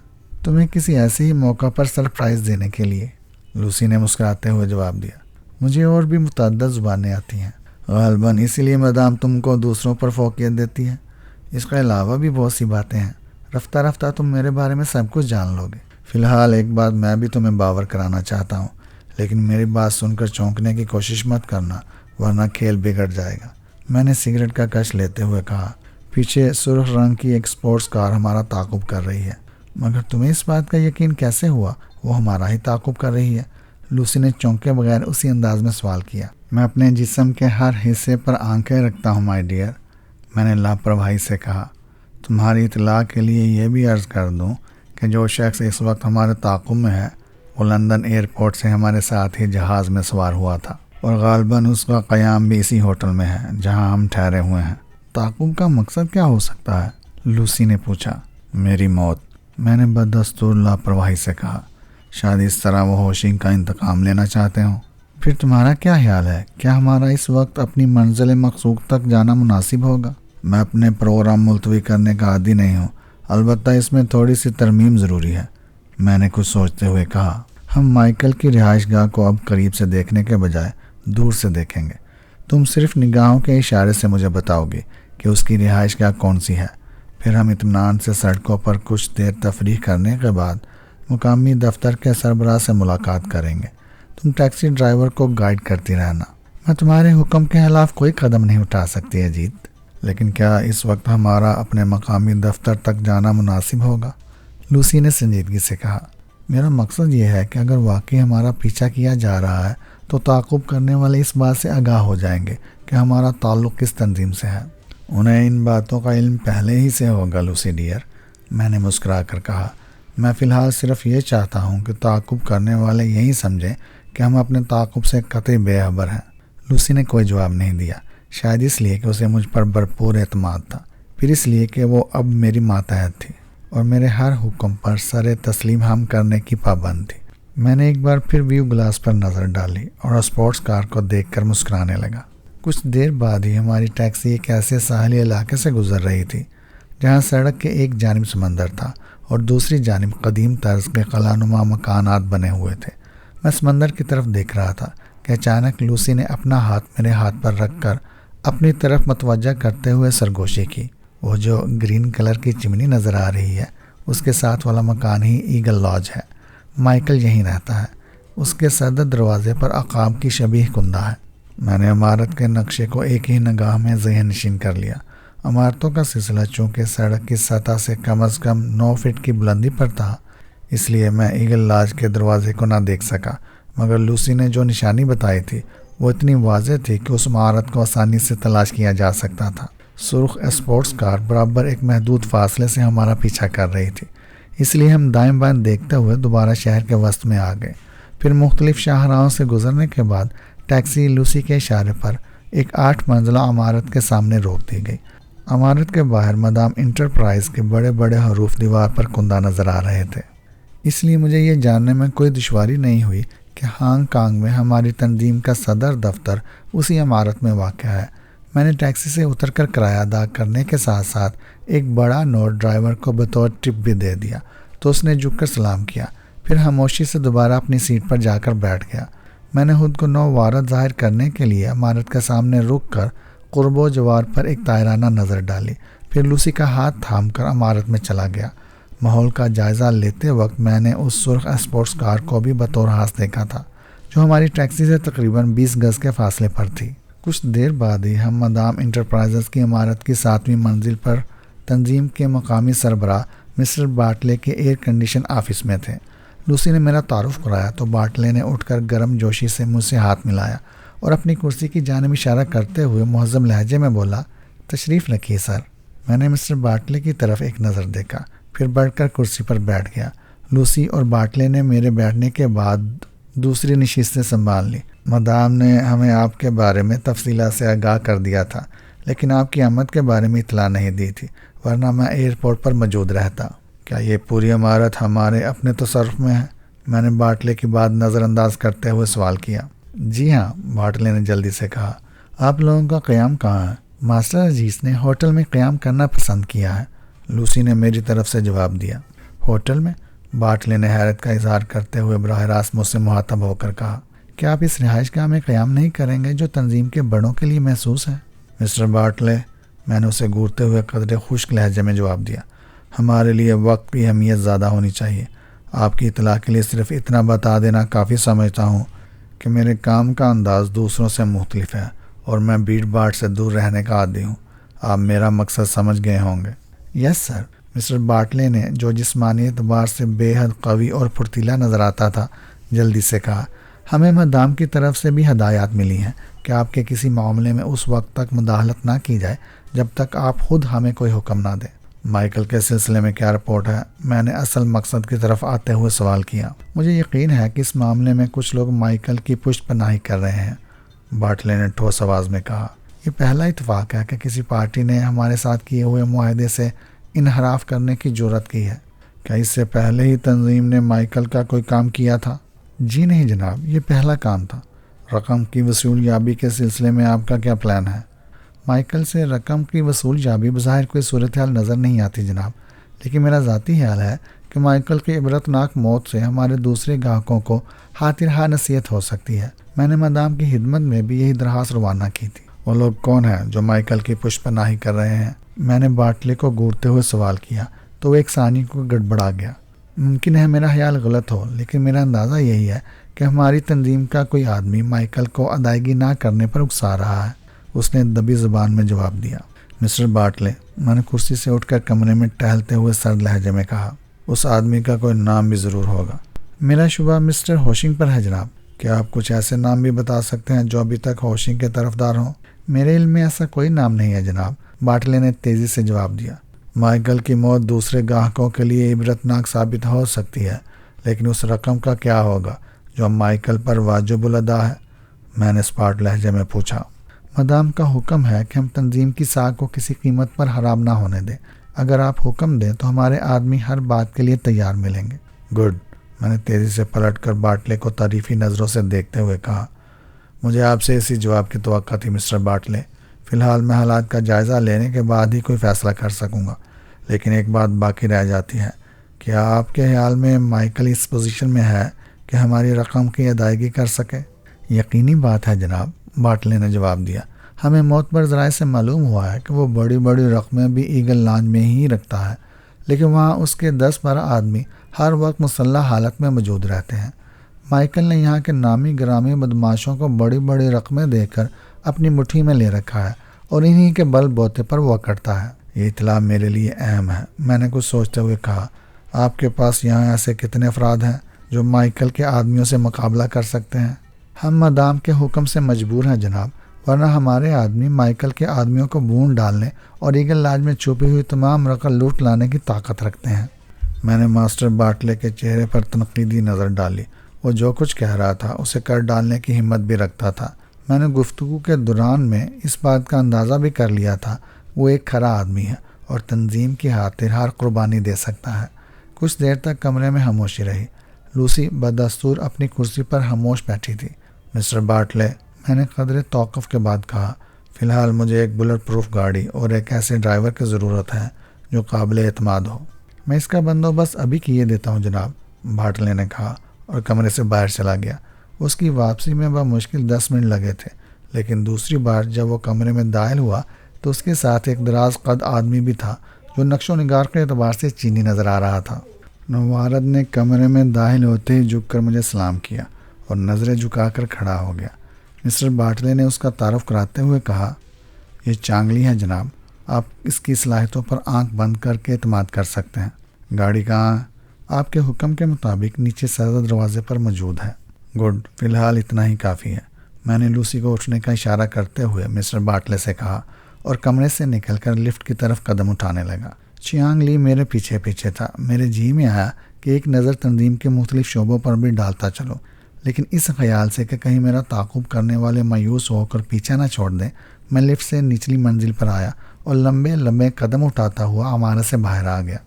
S1: تمہیں کسی ایسے ہی موقع پر سرپرائز دینے کے لیے، لوسی نے مسکراتے ہوئے جواب دیا۔ مجھے اور بھی متعدد زبانیں آتی ہیں، غالباً اسی لیے مدام تم کو دوسروں پر فوقیت دیتی ہے۔ اس کے علاوہ بھی بہت سی باتیں ہیں، رفتہ رفتہ تم میرے بارے میں سب کچھ جان لو گے۔ فی الحال ایک بات میں بھی تمہیں باور کرانا چاہتا ہوں، لیکن میری بات سن کر چونکنے کی کوشش مت کرنا ورنہ کھیل بگڑ جائے گا، میں نے سگریٹ کا کش لیتے ہوئے کہا۔ پیچھے سرخ رنگ کی ایک اسپورٹس کار ہمارا تعاقب کر رہی ہے۔ مگر تمہیں اس بات کا یقین کیسے ہوا وہ ہمارا ہی تعاقب کر رہی ہے؟ لوسی نے چونکے بغیر اسی انداز میں سوال کیا۔ میں اپنے جسم کے ہر حصے پر آنکھیں رکھتا ہوں مائی ڈیئر، میں نے لاپرواہی سے کہا۔ تمہاری اطلاع کے لیے یہ بھی عرض کر دوں کہ جو شخص اس وقت ہمارے تعاقب میں ہے وہ لندن ایئرپورٹ سے ہمارے ساتھ ہی جہاز میں سوار ہوا تھا اور غالباً اس کا قیام بھی اسی ہوٹل میں ہے جہاں ہم ٹھہرے ہوئے ہیں۔ تعاقب کا مقصد کیا ہو سکتا ہے؟ لوسی نے پوچھا۔ میری موت، میں نے بدستور لاپرواہی سے کہا۔ شاید اس طرح وہ ہوشنگ کا انتقام لینا چاہتے ہوں۔ پھر تمہارا کیا خیال ہے؟ کیا ہمارا اس وقت اپنی منزل مقصود تک جانا مناسب ہوگا؟ میں اپنے پروگرام ملتوی کرنے کا عادی نہیں ہوں، البتہ اس میں تھوڑی سی ترمیم ضروری ہے، میں نے کچھ سوچتے ہوئے کہا۔ ہم مائیکل کی رہائش گاہ کو اب قریب سے دیکھنے کے بجائے دور سے دیکھیں گے۔ تم صرف نگاہوں کے اشارے سے مجھے بتاؤ گے کہ اس کی رہائش گاہ کون سی ہے۔ پھر ہم اطمینان سے سڑکوں پر کچھ دیر تفریح کرنے کے بعد مقامی دفتر کے سربراہ سے ملاقات کریں گے۔ تم ٹیکسی ڈرائیور کو گائیڈ کرتی رہنا۔ میں تمہارے حکم کے خلاف کوئی قدم نہیں اٹھا سکتی اجیت، لیکن کیا اس وقت ہمارا اپنے مقامی دفتر تک جانا مناسب ہوگا؟ لوسی نے سنجیدگی سے کہا۔ میرا مقصد یہ ہے کہ اگر واقعی ہمارا پیچھا کیا جا رہا ہے تو تعاقب کرنے والے اس بات سے آگاہ ہو جائیں گے کہ ہمارا تعلق کس تنظیم سے ہے۔ انہیں ان باتوں کا علم پہلے ہی سے ہوگا لوسی ڈیئر، میں نے مسکرا کر کہا۔ میں فی الحال صرف یہ چاہتا ہوں کہ تعاقب کرنے والے یہی سمجھیں کہ ہم اپنے تعاقب سے قطعی بے خبر ہیں۔ لوسی نے کوئی جواب نہیں دیا، شاید اس لیے کہ اسے مجھ پر بھرپور اعتماد تھا، پھر اس لیے کہ وہ اب میری ماتحت تھی اور میرے ہر حکم پر سر تسلیم ہم کرنے کی پابند تھی۔ میں نے ایک بار پھر ویو گلاس پر نظر ڈالی اور اسپورٹس کار کو دیکھ کر مسکرانے لگا۔ کچھ دیر بعد ہی ہماری ٹیکسی ایک ایسے ساحلی علاقے سے گزر رہی تھی جہاں سڑک کے ایک جانب سمندر تھا اور دوسری جانب قدیم طرز کے قلعہ نما مکانات بنے ہوئے تھے۔ میں سمندر کی طرف دیکھ رہا تھا کہ اچانک لوسی نے اپنا ہاتھ میرے ہاتھ پر رکھ کر اپنی طرف متوجہ کرتے ہوئے سرگوشی کی۔ وہ جو گرین کلر کی چمنی نظر آ رہی ہے، اس کے ساتھ والا مکان ہی ایگل لاج ہے۔ مائیکل یہیں رہتا ہے۔ اس کے صدر دروازے پر عقاب کی شبیہ کندہ ہے۔ میں نے عمارت کے نقشے کو ایک ہی نگاہ میں ذہن نشین کر لیا۔ عمارتوں کا سلسلہ چونکہ سڑک کی سطح سے کم از کم 9 فٹ کی بلندی پر تھا، اس لیے میں ایگل لاج کے دروازے کو نہ دیکھ سکا، مگر لوسی نے جو نشانی بتائی تھی وہ اتنی واضح تھی کہ اس عمارت کو آسانی سے تلاش کیا جا سکتا تھا۔ سرخ اسپورٹس کار برابر ایک محدود فاصلے سے ہمارا پیچھا کر رہی تھی، اس لیے ہم دائیں بائیں دیکھتے ہوئے دوبارہ شہر کے وسط میں آ گئے۔ پھر مختلف شاہراہوں سے گزرنے کے بعد ٹیکسی لوسی کے اشارے پر ایک 8 منزلہ عمارت کے سامنے روک دی گئی۔ عمارت کے باہر مدام انٹرپرائز کے بڑے بڑے حروف دیوار پر کندہ نظر آ رہے تھے، اس لیے مجھے یہ جاننے میں کوئی دشواری نہیں ہوئی کہ ہانگ کانگ میں ہماری تنظیم کا صدر دفتر اسی عمارت میں واقع ہے۔ میں نے ٹیکسی سے اتر کر کرایہ ادا کرنے کے ساتھ ساتھ ایک بڑا نوٹ ڈرائیور کو بطور ٹپ بھی دے دیا تو اس نے جھک کر سلام کیا، پھر خاموشی سے دوبارہ اپنی سیٹ پر جا کر بیٹھ گیا۔ میں نے خود کو نوعارت ظاہر کرنے کے لیے عمارت کے سامنے رک کر قرب و جوار پر ایک طائرانہ نظر ڈالی، پھر لوسی کا ہاتھ تھام کر عمارت میں چلا گیا۔ ماحول کا جائزہ لیتے وقت میں نے اس سرخ اسپورٹس کار کو بھی بطور خاص دیکھا تھا جو ہماری ٹیکسی سے تقریباً 20 گز کے فاصلے پر تھی۔ کچھ دیر بعد ہی ہم مدام انٹرپرائزز کی عمارت کی 7ویں منزل پر تنظیم کے مقامی سربراہ مسٹر باٹلے کے ایئر کنڈیشن آفس میں تھے۔ لوسی نے میرا تعارف کرایا تو باٹلے نے اٹھ کر گرم جوشی سے مجھ سے ہاتھ ملایا اور اپنی کرسی کی جانب اشارہ کرتے ہوئے مہذب لہجے میں بولا، تشریف رکھیے سر۔ میں نے مسٹر باٹلے کی طرف ایک نظر دیکھا، پھر بڑھ کر کرسی پر بیٹھ گیا۔ لوسی اور باٹلے نے میرے بیٹھنے کے بعد دوسری نشستیں سنبھال لی۔ مدام نے ہمیں آپ کے بارے میں تفصیلات سے آگاہ کر دیا تھا، لیکن آپ کی آمد کے بارے میں اطلاع نہیں دی تھی، ورنہ میں ایئرپورٹ پر موجود رہتا۔ کیا یہ پوری عمارت ہمارے اپنے تصرف میں ہے؟ میں نے باٹلے کی بات نظر انداز کرتے ہوئے سوال کیا۔ جی ہاں، باٹلے نے جلدی سے کہا۔ آپ لوگوں کا قیام کہاں ہے؟ ماسٹر عزیز نے ہوٹل میں قیام کرنا پسند کیا ہے، لوسی نے میری طرف سے جواب دیا۔ ہوٹل میں؟ باٹلے نے حیرت کا اظہار کرتے ہوئے براہ راست مجھ سے مخاطب ہو کر کہا، کیا آپ اس رہائش گاہ میں قیام نہیں کریں گے جو تنظیم کے بڑوں کے لیے محسوس ہے؟ مسٹر باٹلے، میں نے اسے گورتے ہوئے قدرے خشک لہجے میں جواب دیا، ہمارے لیے وقت کی اہمیت زیادہ ہونی چاہیے۔ آپ کی اطلاع کے لیے صرف اتنا بتا دینا کافی سمجھتا ہوں کہ میرے کام کا انداز دوسروں سے مختلف ہے اور میں بھیڑ بھاڑ سے دور رہنے کا عادی ہوں۔ آپ میرا مقصد سمجھ گئے ہوں گے۔ یس سر، مسٹر باٹلے نے، جو جسمانی اعتبار سے بے حد قوی اور پھرتیلا نظر آتا تھا، جلدی سے کہا، ہمیں مدام کی طرف سے بھی ہدایات ملی ہیں کہ آپ کے کسی معاملے میں اس وقت تک مداخلت نہ کی جائے جب تک آپ خود ہمیں کوئی حکم نہ دیں۔ مائیکل کے سلسلے میں کیا رپورٹ ہے؟ میں نے اصل مقصد کی طرف آتے ہوئے سوال کیا۔ مجھے یقین ہے کہ اس معاملے میں کچھ لوگ مائیکل کی پشت پناہی کر رہے ہیں، باٹلے نے ٹھوس آواز میں کہا۔ یہ پہلا اتفاق ہے کہ کسی پارٹی نے ہمارے ساتھ کیے ہوئے معاہدے سے انحراف کرنے کی جرات کی ہے۔ کیا اس سے پہلے ہی تنظیم نے مائیکل کا کوئی کام کیا تھا؟ جی نہیں جناب، یہ پہلا کام تھا۔ رقم کی وصول یابی کے سلسلے میں آپ کا کیا پلان ہے؟ مائیکل سے رقم کی وصول یابی بظاہر کوئی صورتحال نظر نہیں آتی جناب، لیکن میرا ذاتی خیال ہے کہ کہ مائیکل کی عبرتناک موت سے ہمارے دوسرے گاہکوں کو خاطرخواہ نصیحت ہو سکتی ہے۔ میں نے مدام کی خدمت میں بھی یہی درخواست روانہ کی تھی۔ وہ لوگ کون ہیں جو مائیکل کی پشت پناہی کر رہے ہیں؟ میں نے باٹلے کو گھورتے ہوئے سوال کیا تو وہ ایک ثانیے کو گڑبڑا گیا۔ ممکن ہے میرا خیال غلط ہو، لیکن میرا اندازہ یہی ہے کہ ہماری تنظیم کا کوئی آدمی مائیکل کو ادائیگی نہ کرنے پر اکسا رہا ہے۔ اس نے دبی زبان میں جواب دیا۔ مسٹر باٹلے، میں نے کرسی سے اٹھ کر کمرے میں ٹہلتے ہوئے سرد لہجے میں کہا، اس آدمی کا کوئی نام بھی ضرور ہوگا۔ میرا شبہ مسٹر ہوشنگ پر ہے جناب۔ کیا آپ کچھ ایسے نام بھی بتا سکتے ہیں جو ابھی تک ہوشنگ کے طرفدار ہوں؟ میرے علم میں ایسا کوئی نام نہیں ہے جناب، باٹلے نے تیزی سے جواب دیا۔ مائیکل کی موت دوسرے گاہکوں کے لیے عبرتناک ثابت ہو سکتی ہے، لیکن اس رقم کا کیا ہوگا جو مائیکل پر واجب الادا ہے؟ میں نے اسپاٹ لہجے میں پوچھا۔ مدام کا حکم ہے کہ ہم تنظیم کی ساکھ کو کسی قیمت پر حرام نہ ہونے دیں۔ اگر آپ حکم دیں تو ہمارے آدمی ہر بات کے لیے تیار ملیں گے۔ گڈ، میں نے تیزی سے پلٹ کر باٹلے کو تعریفی نظروں سے دیکھتے ہوئے کہا۔ مجھے آپ سے اسی جواب کی توقع تھی مسٹر باٹلے۔ فی الحال میں حالات کا جائزہ لینے کے بعد ہی کوئی فیصلہ کر سکوں گا، لیکن ایک بات باقی رہ جاتی ہے۔ کیا آپ کے خیال میں مائیکل اس پوزیشن میں ہے کہ ہماری رقم کی ادائیگی کر سکے؟ یقینی بات ہے جناب، باٹلے نے جواب دیا۔ ہمیں معتبر ذرائع سے معلوم ہوا ہے کہ وہ بڑی بڑی رقمیں بھی ایگل لانچ میں ہی رکھتا ہے، لیکن وہاں اس کے 10-12 آدمی ہر وقت مسلح حالت میں موجود رہتے ہیں۔ مائیکل نے یہاں کے نامی گرامی بدماشوں کو بڑی بڑی رقمیں دے کر اپنی مٹھی میں لے رکھا ہے اور انہی کے بل بوتے پر وہ کرتا ہے۔ یہ اطلاع میرے لیے اہم ہے، میں نے کچھ سوچتے ہوئے کہا۔ آپ کے پاس یہاں ایسے کتنے افراد ہیں جو مائیکل کے آدمیوں سے مقابلہ کر سکتے ہیں؟ ہم مدام کے حکم سے مجبور ہیں جناب، ورنہ ہمارے آدمی مائیکل کے آدمیوں کو بھون ڈالنے اور ایگل لاج میں چھپی ہوئی تمام رقم لوٹ لانے کی طاقت رکھتے ہیں۔ میں نے ماسٹر باٹلے کے چہرے پر تنقیدی نظر ڈالی۔ وہ جو کچھ کہہ رہا تھا اسے کر ڈالنے کی ہمت بھی رکھتا تھا۔ میں نے گفتگو کے دوران میں اس بات کا اندازہ بھی کر لیا تھا وہ ایک کھرا آدمی ہے اور تنظیم کی خاطر ہر قربانی دے سکتا ہے۔ کچھ دیر تک کمرے میں خاموشی رہی۔ لوسی بدستور اپنی کرسی پر خاموش بیٹھی تھی۔ مسٹر باٹلے، میں نے قدرے توقف کے بعد کہا، فی الحال مجھے ایک بلٹ پروف گاڑی اور ایک ایسے ڈرائیور کی ضرورت ہے جو قابل اعتماد ہو۔ میں اس کا بندوبست ابھی کیے دیتا ہوں جناب، باٹلے نے کہا اور کمرے سے باہر چلا گیا۔ اس کی واپسی میں بمشکل 10 منٹ لگے تھے، لیکن دوسری بار جب وہ کمرے میں داخل ہوا تو اس کے ساتھ ایک دراز قد آدمی بھی تھا جو نقش و نگار کے اعتبار سے چینی نظر آ رہا تھا۔ نوارد نے کمرے میں داخل ہوتے ہی جھک کر مجھے سلام کیا اور نظریں جھکا کر کھڑا ہو گیا۔ مسٹر باٹلے نے اس کا تعارف کراتے ہوئے کہا، یہ چانگلی ہے جناب، آپ اس کی صلاحیتوں پر آنکھ بند کر کے اعتماد کر سکتے ہیں۔ گاڑی کہاں؟ آپ کے حکم کے مطابق نیچے سرد دروازے پر موجود ہے۔ گڈ، فی الحال اتنا ہی کافی ہے، میں نے لوسی کو اٹھنے کا اشارہ کرتے ہوئے مسٹر باٹلے سے کہا اور کمرے سے نکل کر لفٹ کی طرف قدم اٹھانے لگا۔ چیانگ لی میرے پیچھے پیچھے تھا۔ میرے جی میں آیا کہ ایک نظر تنظیم کے مختلف شعبوں پر بھی ڈالتا چلو، لیکن اس خیال سے کہ کہیں میرا تعاقب کرنے والے مایوس ہو کر پیچھے نہ چھوڑ دیں، میں لفٹ سے نچلی منزل پر آیا اور لمبے لمبے قدم اٹھاتا ہوا عمارت سے باہر آ گیا۔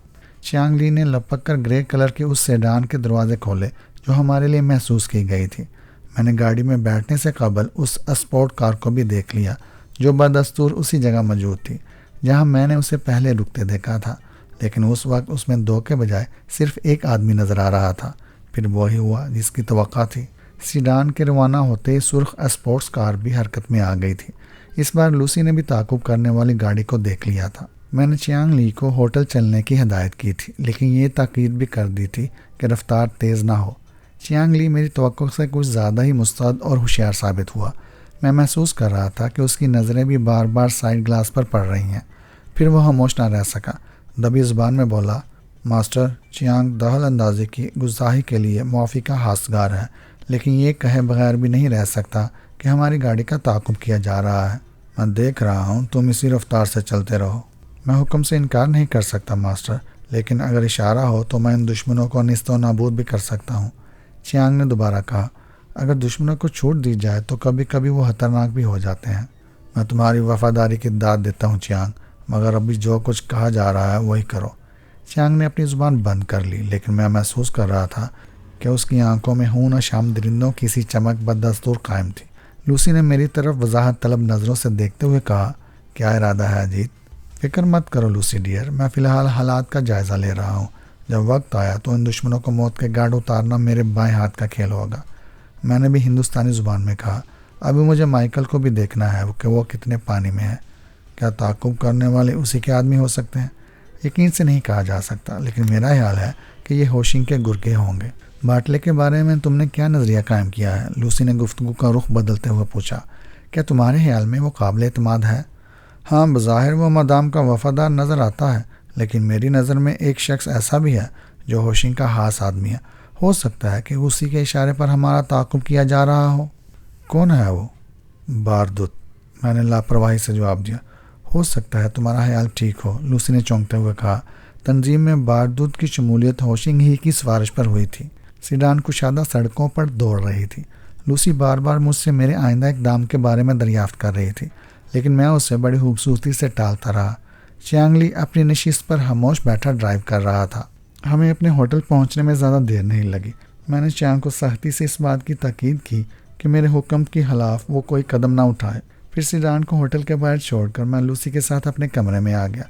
S1: چیانگ لی نے لپک کر گرے کلر کے اس سیڈان کے دروازے کھولے جو ہمارے لیے محسوس کی گئی تھی۔ میں نے گاڑی میں بیٹھنے سے قبل اس اسپورٹ کار کو بھی دیکھ لیا جو بدستور اسی جگہ موجود تھی جہاں میں نے اسے پہلے رکتے دیکھا تھا، لیکن اس وقت اس میں 2 کے بجائے صرف ایک آدمی نظر آ رہا تھا۔ پھر وہی ہوا جس کی توقع تھی۔ سیڈان کے روانہ ہوتے ہی سرخ اسپورٹس کار بھی حرکت میں آ گئی تھی۔ اس بار لوسی نے بھی تعاقب کرنے والی گاڑی کو دیکھ لیا تھا۔ میں نے چیانگ لی کو ہوٹل چلنے کی ہدایت کی تھی، لیکن یہ تاکید بھی کر دی تھی کہ رفتار تیز نہ ہو۔ چیانگ لی میری توقع سے کچھ زیادہ ہی مستعد اور ہوشیار ثابت ہوا۔ میں محسوس کر رہا تھا کہ اس کی نظریں بھی بار بار سائڈ گلاس پر پڑ رہی ہیں۔ پھر وہ خاموش نہ رہ سکا، دبی زبان میں بولا، ماسٹر، چیانگ دخل اندازی کی گستاخی کے لیے معافی کا حاصگار ہے، لیکن یہ کہے بغیر بھی نہیں رہ سکتا کہ ہماری گاڑی کا تعاقب کیا جا رہا ہے۔ میں دیکھ رہا ہوں تم اسی رفتار سے چلتے رہو۔ میں حکم سے انکار نہیں کر سکتا ماسٹر، لیکن اگر اشارہ ہو تو میں ان دشمنوں کو نیست و نابود بھی کر سکتا ہوں۔ چیانگ نے دوبارہ کہا، اگر دشمنوں کو چھوٹ دی جائے تو کبھی کبھی وہ خطرناک بھی ہو جاتے ہیں۔ میں تمہاری وفاداری کی داد دیتا ہوں چیانگ، مگر ابھی جو کچھ کہا جا رہا ہے وہی کرو۔ چیانگ نے اپنی زبان بند کر لی، لیکن میں محسوس کر رہا تھا کہ اس کی آنکھوں میں خون و شام درندوں کی سی چمک بدستور قائم تھی۔ لوسی نے میری طرف وضاحت طلب نظروں سے دیکھتے ہوئے کہا، کیا ارادہ ہے اجیت؟ فکر مت کرو لوسی ڈیئر، میں فی الحال حالات کا جائزہ لے رہا ہوں۔ جب وقت آیا تو ان دشمنوں کو موت کے گھاٹ اتارنا میرے بائیں ہاتھ کا کھیل ہوگا۔ میں نے بھی ہندوستانی زبان میں کہا، ابھی مجھے مائیکل کو بھی دیکھنا ہے کہ وہ کتنے پانی میں ہے۔ کیا تعاقب کرنے والے اسی کے آدمی ہو سکتے ہیں؟ یقین سے نہیں کہا جا سکتا، لیکن میرا خیال ہے کہ یہ ہوشنگ کے گرگے ہوں گے۔ باٹلے کے بارے میں تم نے کیا نظریہ قائم کیا ہے؟ لوسی نے گفتگو کا رخ بدلتے ہوئے پوچھا۔ کیا تمہارے خیال میں وہ قابل اعتماد ہے؟ ہاں، بظاہر وہ مدام کا وفادار نظر آتا ہے، لیکن میری نظر میں ایک شخص ایسا بھی ہے جو ہوشنگ کا خاص آدمی ہے۔ ہو سکتا ہے کہ اسی کے اشارے پر ہمارا تعاقب کیا جا رہا ہو۔ کون ہے وہ؟ باردت، میں نے لاپرواہی سے جواب دیا۔ ہو سکتا ہے تمہارا خیال ٹھیک ہو، لوسی نے چونکتے ہوئے کہا۔ تنظیم میں باردت کی شمولیت ہوشنگ ہی کی سفارش پر ہوئی تھی۔ سیڈان کشادہ سڑکوں پر دوڑ رہی تھی۔ لوسی بار بار مجھ سے میرے آئندہ اقدام کے بارے میں دریافت کر رہی تھی، لیکن میں اسے بڑی خوبصورتی سے ٹالتا رہا۔ چیانگلی اپنی نشست پر خاموش بیٹھا ڈرائیو کر رہا تھا۔ ہمیں اپنے ہوٹل پہنچنے میں زیادہ دیر نہیں لگی۔ میں نے چیانگ کو سختی سے اس بات کی تاکید کی کہ میرے حکم کے خلاف وہ کوئی قدم نہ اٹھائے۔ پھر سیڈان کو ہوٹل کے باہر چھوڑ کر میں لوسی کے ساتھ اپنے کمرے میں آ گیا۔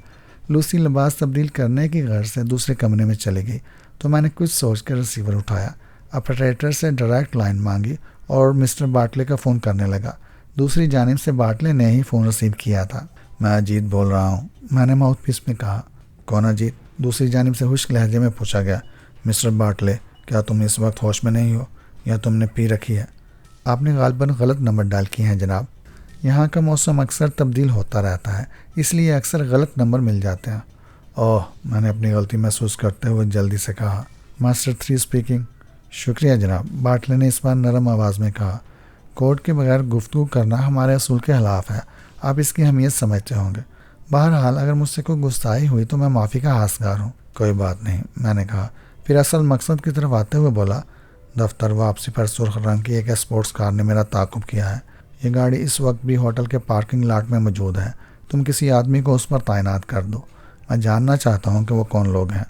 S1: لوسی لباس تبدیل کرنے کی غرض سے دوسرے کمرے میں چلی گئی تو میں نے کچھ سوچ کر ریسیور اٹھایا، آپریٹر سے ڈائریکٹ لائن مانگی اور مسٹر باٹلے کا فون کرنے لگا۔ دوسری جانب سے باٹلے نے ہی فون ریسیو کیا تھا۔ میں اجیت بول رہا ہوں، میں نے ماؤتھ پیس میں کہا۔ کون اجیت؟ دوسری جانب سے خشک لہجے میں پوچھا گیا۔ مسٹر باٹلے، کیا تم اس وقت ہوش میں نہیں ہو یا تم نے پی رکھی ہے؟ آپ نے غالباً غلط نمبر ڈائل کیے ہیں جناب۔ یہاں کا موسم اکثر تبدیل ہوتا رہتا ہے، اس لیے اکثر غلط نمبر مل جاتے ہیں۔ اوہ، میں نے اپنی غلطی محسوس کرتے ہوئے جلدی سے کہا۔ Master 3 speaking. شکریہ جناب، باٹلے نے اس بار نرم آواز میں کہا۔ کوڈ کے بغیر گفتگو کرنا ہمارے اصول کے خلاف ہے، آپ اس کی اہمیت سمجھتے ہوں گے۔ بہرحال اگر مجھ سے کوئی گستاخی ہوئی تو میں معافی کا حقدار ہوں۔ کوئی بات نہیں، میں نے کہا، پھر اصل مقصد کی طرف آتے ہوئے بولا۔ دفتر واپسی پر سرخ رنگ کی ایک اسپورٹس کار نے میرا تعاقب کیا ہے۔ یہ گاڑی اس وقت بھی ہوٹل کے پارکنگ لاٹ میں موجود ہے۔ تم کسی آدمی کو اس پر تعینات کر دو، میں جاننا چاہتا ہوں کہ وہ کون لوگ ہیں۔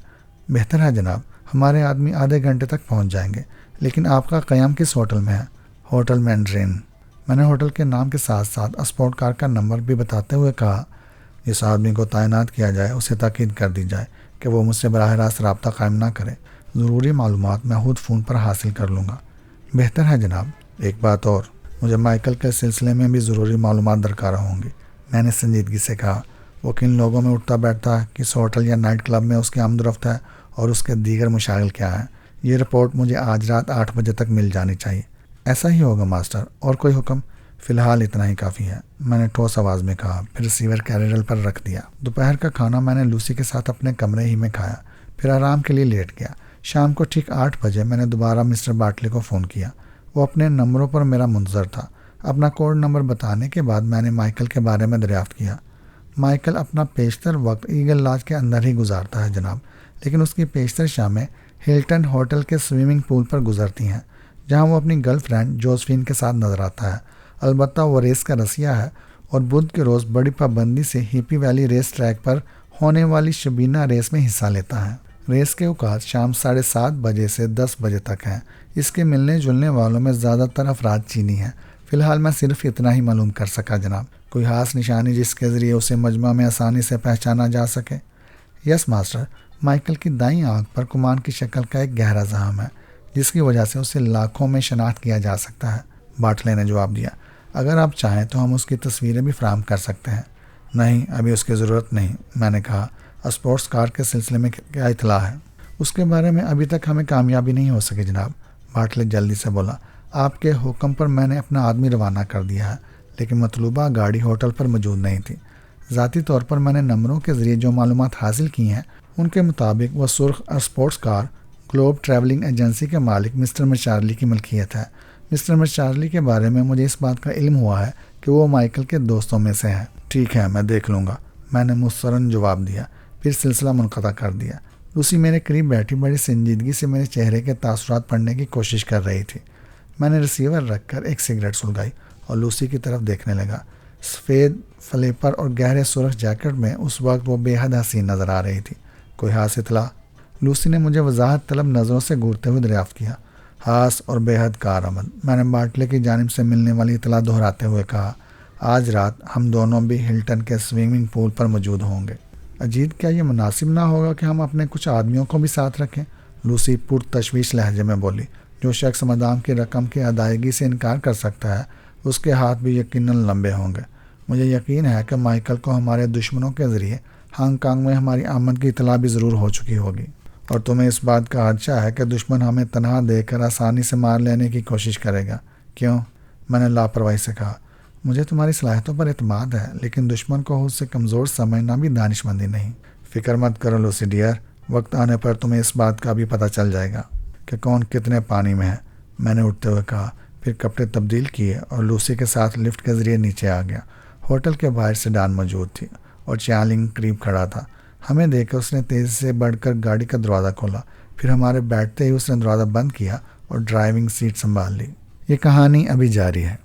S1: بہتر ہے جناب، ہمارے آدمی آدھے گھنٹے تک پہنچ جائیں گے، لیکن آپ کا قیام کس ہوٹل میں ہے؟ ہوٹل مینڈرین۔ میں نے ہوٹل کے نام کے ساتھ ساتھ اسپورٹ کار کا نمبر بھی بتاتے ہوئے کہا۔ جس آدمی کو تعینات کیا جائے اسے تاکید کر دی جائے کہ وہ مجھ سے براہ راست رابطہ قائم نہ کرے۔ ضروری معلومات میں خود فون پر حاصل کر لوں گا۔ بہتر ہے جناب۔ ایک بات اور، مجھے مائیکل کے سلسلے میں بھی ضروری معلومات درکار ہوں گی، میں نے سنجیدگی سے کہا۔ وہ کن لوگوں میں اٹھتا بیٹھتا ہے، کس ہوٹل یا نائٹ کلب میں اس کی آمد و رفت ہے، اور اس کے دیگر مشاغل کیا ہیں۔ یہ رپورٹ مجھے آج رات 8 بجے تک مل جانی چاہیے۔ ایسا ہی ہوگا ماسٹر، اور کوئی حکم؟ فی الحال اتنا ہی کافی ہے، میں نے ٹھوس آواز میں کہا، پھر ریسیور کیریئر پر رکھ دیا۔ دوپہر کا کھانا میں نے لوسی کے ساتھ اپنے کمرے ہی میں کھایا، پھر آرام کے لیے لیٹ گیا۔ شام کو ٹھیک 8 بجے میں نے دوبارہ مسٹر باٹلے کو فون کیا۔ وہ اپنے نمبروں پر میرا منتظر تھا۔ اپنا کوڈ نمبر بتانے کے بعد میں نے مائیکل کے بارے میں دریافت کیا۔ مائیکل اپنا بیشتر وقت ایگل لاج کے اندر ہی گزارتا ہے جناب، لیکن اس کی بیشتر شامیں ہلٹن ہوٹل کے سوئمنگ پول پر گزرتی ہیں، جہاں وہ اپنی گرل فرینڈ جوزفین کے ساتھ نظر آتا ہے۔ البتہ وہ ریس کا رسیہ ہے اور بدھ کے روز بڑی پابندی سے ہیپی ویلی ریس ٹریک پر ہونے والی شبینہ ریس میں حصہ لیتا ہے۔ ریس کے اوقات شام 7:30 بجے سے 10 بجے تک ہیں۔ اس کے ملنے جلنے والوں میں زیادہ تر افراد چینی ہیں۔ فی الحال میں صرف اتنا ہی معلوم کر سکا جناب۔ کوئی خاص نشانی جس کے ذریعے اسے مجمع میں آسانی سے پہچانا جا سکے؟ یس ماسٹر، مائیکل کی دائیں آنکھ پر کمان کی شکل کا ایک گہرا زخم ہے، جس کی وجہ سے اسے لاکھوں میں شناخت کیا جا سکتا ہے، باٹلے نے جواب دیا۔ اگر آپ چاہیں تو ہم اس کی تصویریں بھی فراہم کر سکتے ہیں۔ نہیں، ابھی اس کی ضرورت نہیں، میں نے کہا۔ اسپورٹس کار کے سلسلے میں کیا اطلاع ہے؟ اس کے بارے میں ابھی تک ہمیں کامیابی نہیں ہو سکی جناب، باٹلے جلدی سے بولا۔ آپ کے حکم پر میں نے اپنا آدمی روانہ کر دیا ہے، لیکن مطلوبہ گاڑی ہوٹل پر موجود نہیں تھی۔ ذاتی طور پر میں نے نمبروں کے ذریعے جو معلومات حاصل کی ہیں ان کے مطابق وہ سرخ sports car Globe travelling agency کے مالک مسٹر مچارلی کی ملکیت ہے۔ مسٹر مچارلی کے بارے میں مجھے اس بات کا علم ہوا ہے کہ وہ مائیکل کے دوستوں میں سے ہیں۔ ٹھیک ہے، میں دیکھ لوں گا، میں نے مسترن جواب دیا، پھر سلسلہ منقطع کر دیا۔ لوسی میرے قریب بیٹھی بڑی سنجیدگی سے میرے چہرے کے تاثرات پڑھنے کی کوشش کر رہی تھی۔ میں نے ریسیور رکھ کر ایک سگریٹ سلگائی اور لوسی کی طرف دیکھنے لگا۔ سفید فلیپر اور گہرے سرخ جیکٹ میں اس وقت وہ بے حد حسین نظر آ رہی تھی۔ کوئی خاص اطلاع؟ لوسی نے مجھے وضاحت طلب نظروں سے گھورتے ہوئے دریافت کیا۔ خاص اور بے حد کارآمد، میں نے باٹلے کی جانب سے ملنے والی اطلاع دہراتے ہوئے کہا۔ آج رات ہم دونوں بھی ہلٹن کے سوئمنگ پول پر موجود ہوں گے۔ اجیت کیا یہ مناسب نہ ہوگا کہ ہم اپنے کچھ آدمیوں کو بھی ساتھ رکھیں؟ لوسی پرتشویش لہجے میں بولی۔ جو شخص مدام کی رقم کی ادائیگی سے انکار کر سکتا ہے اس کے ہاتھ بھی یقیناً لمبے ہوں گے۔ مجھے یقین ہے کہ مائیکل کو ہمارے دشمنوں کے ذریعے ہانگ کانگ میں ہماری آمد کی اطلاع بھی ضرور ہو چکی ہوگی، اور تمہیں اس بات کا خدشہ ہے کہ دشمن ہمیں تنہا دے کر آسانی سے مار لینے کی کوشش کرے گا۔ کیوں؟ میں نے لاپرواہی سے کہا۔ مجھے تمہاری صلاحیتوں پر اعتماد ہے، لیکن دشمن کو خود سے کمزور سمجھنا بھی دانش مندی نہیں۔ فکر مت کرو لوسی ڈیئر، وقت آنے پر تمہیں اس بات کا بھی پتہ چل جائے گا کہ کون کتنے پانی میں ہے، میں نے اٹھتے ہوئے کہا۔ پھر کپڑے تبدیل کیے اور لوسی کے ساتھ لفٹ کے ذریعے نیچے آ گیا۔ ہوٹل کے باہر سیڈان موجود تھی اور چیالنگ قریب کھڑا تھا۔ ہمیں دیکھ کر اس نے تیزی سے بڑھ کر گاڑی کا دروازہ کھولا، پھر ہمارے بیٹھتے ہی اس نے دروازہ بند کیا اور ڈرائیونگ سیٹ سنبھال لی۔ یہ کہانی ابھی جاری ہے۔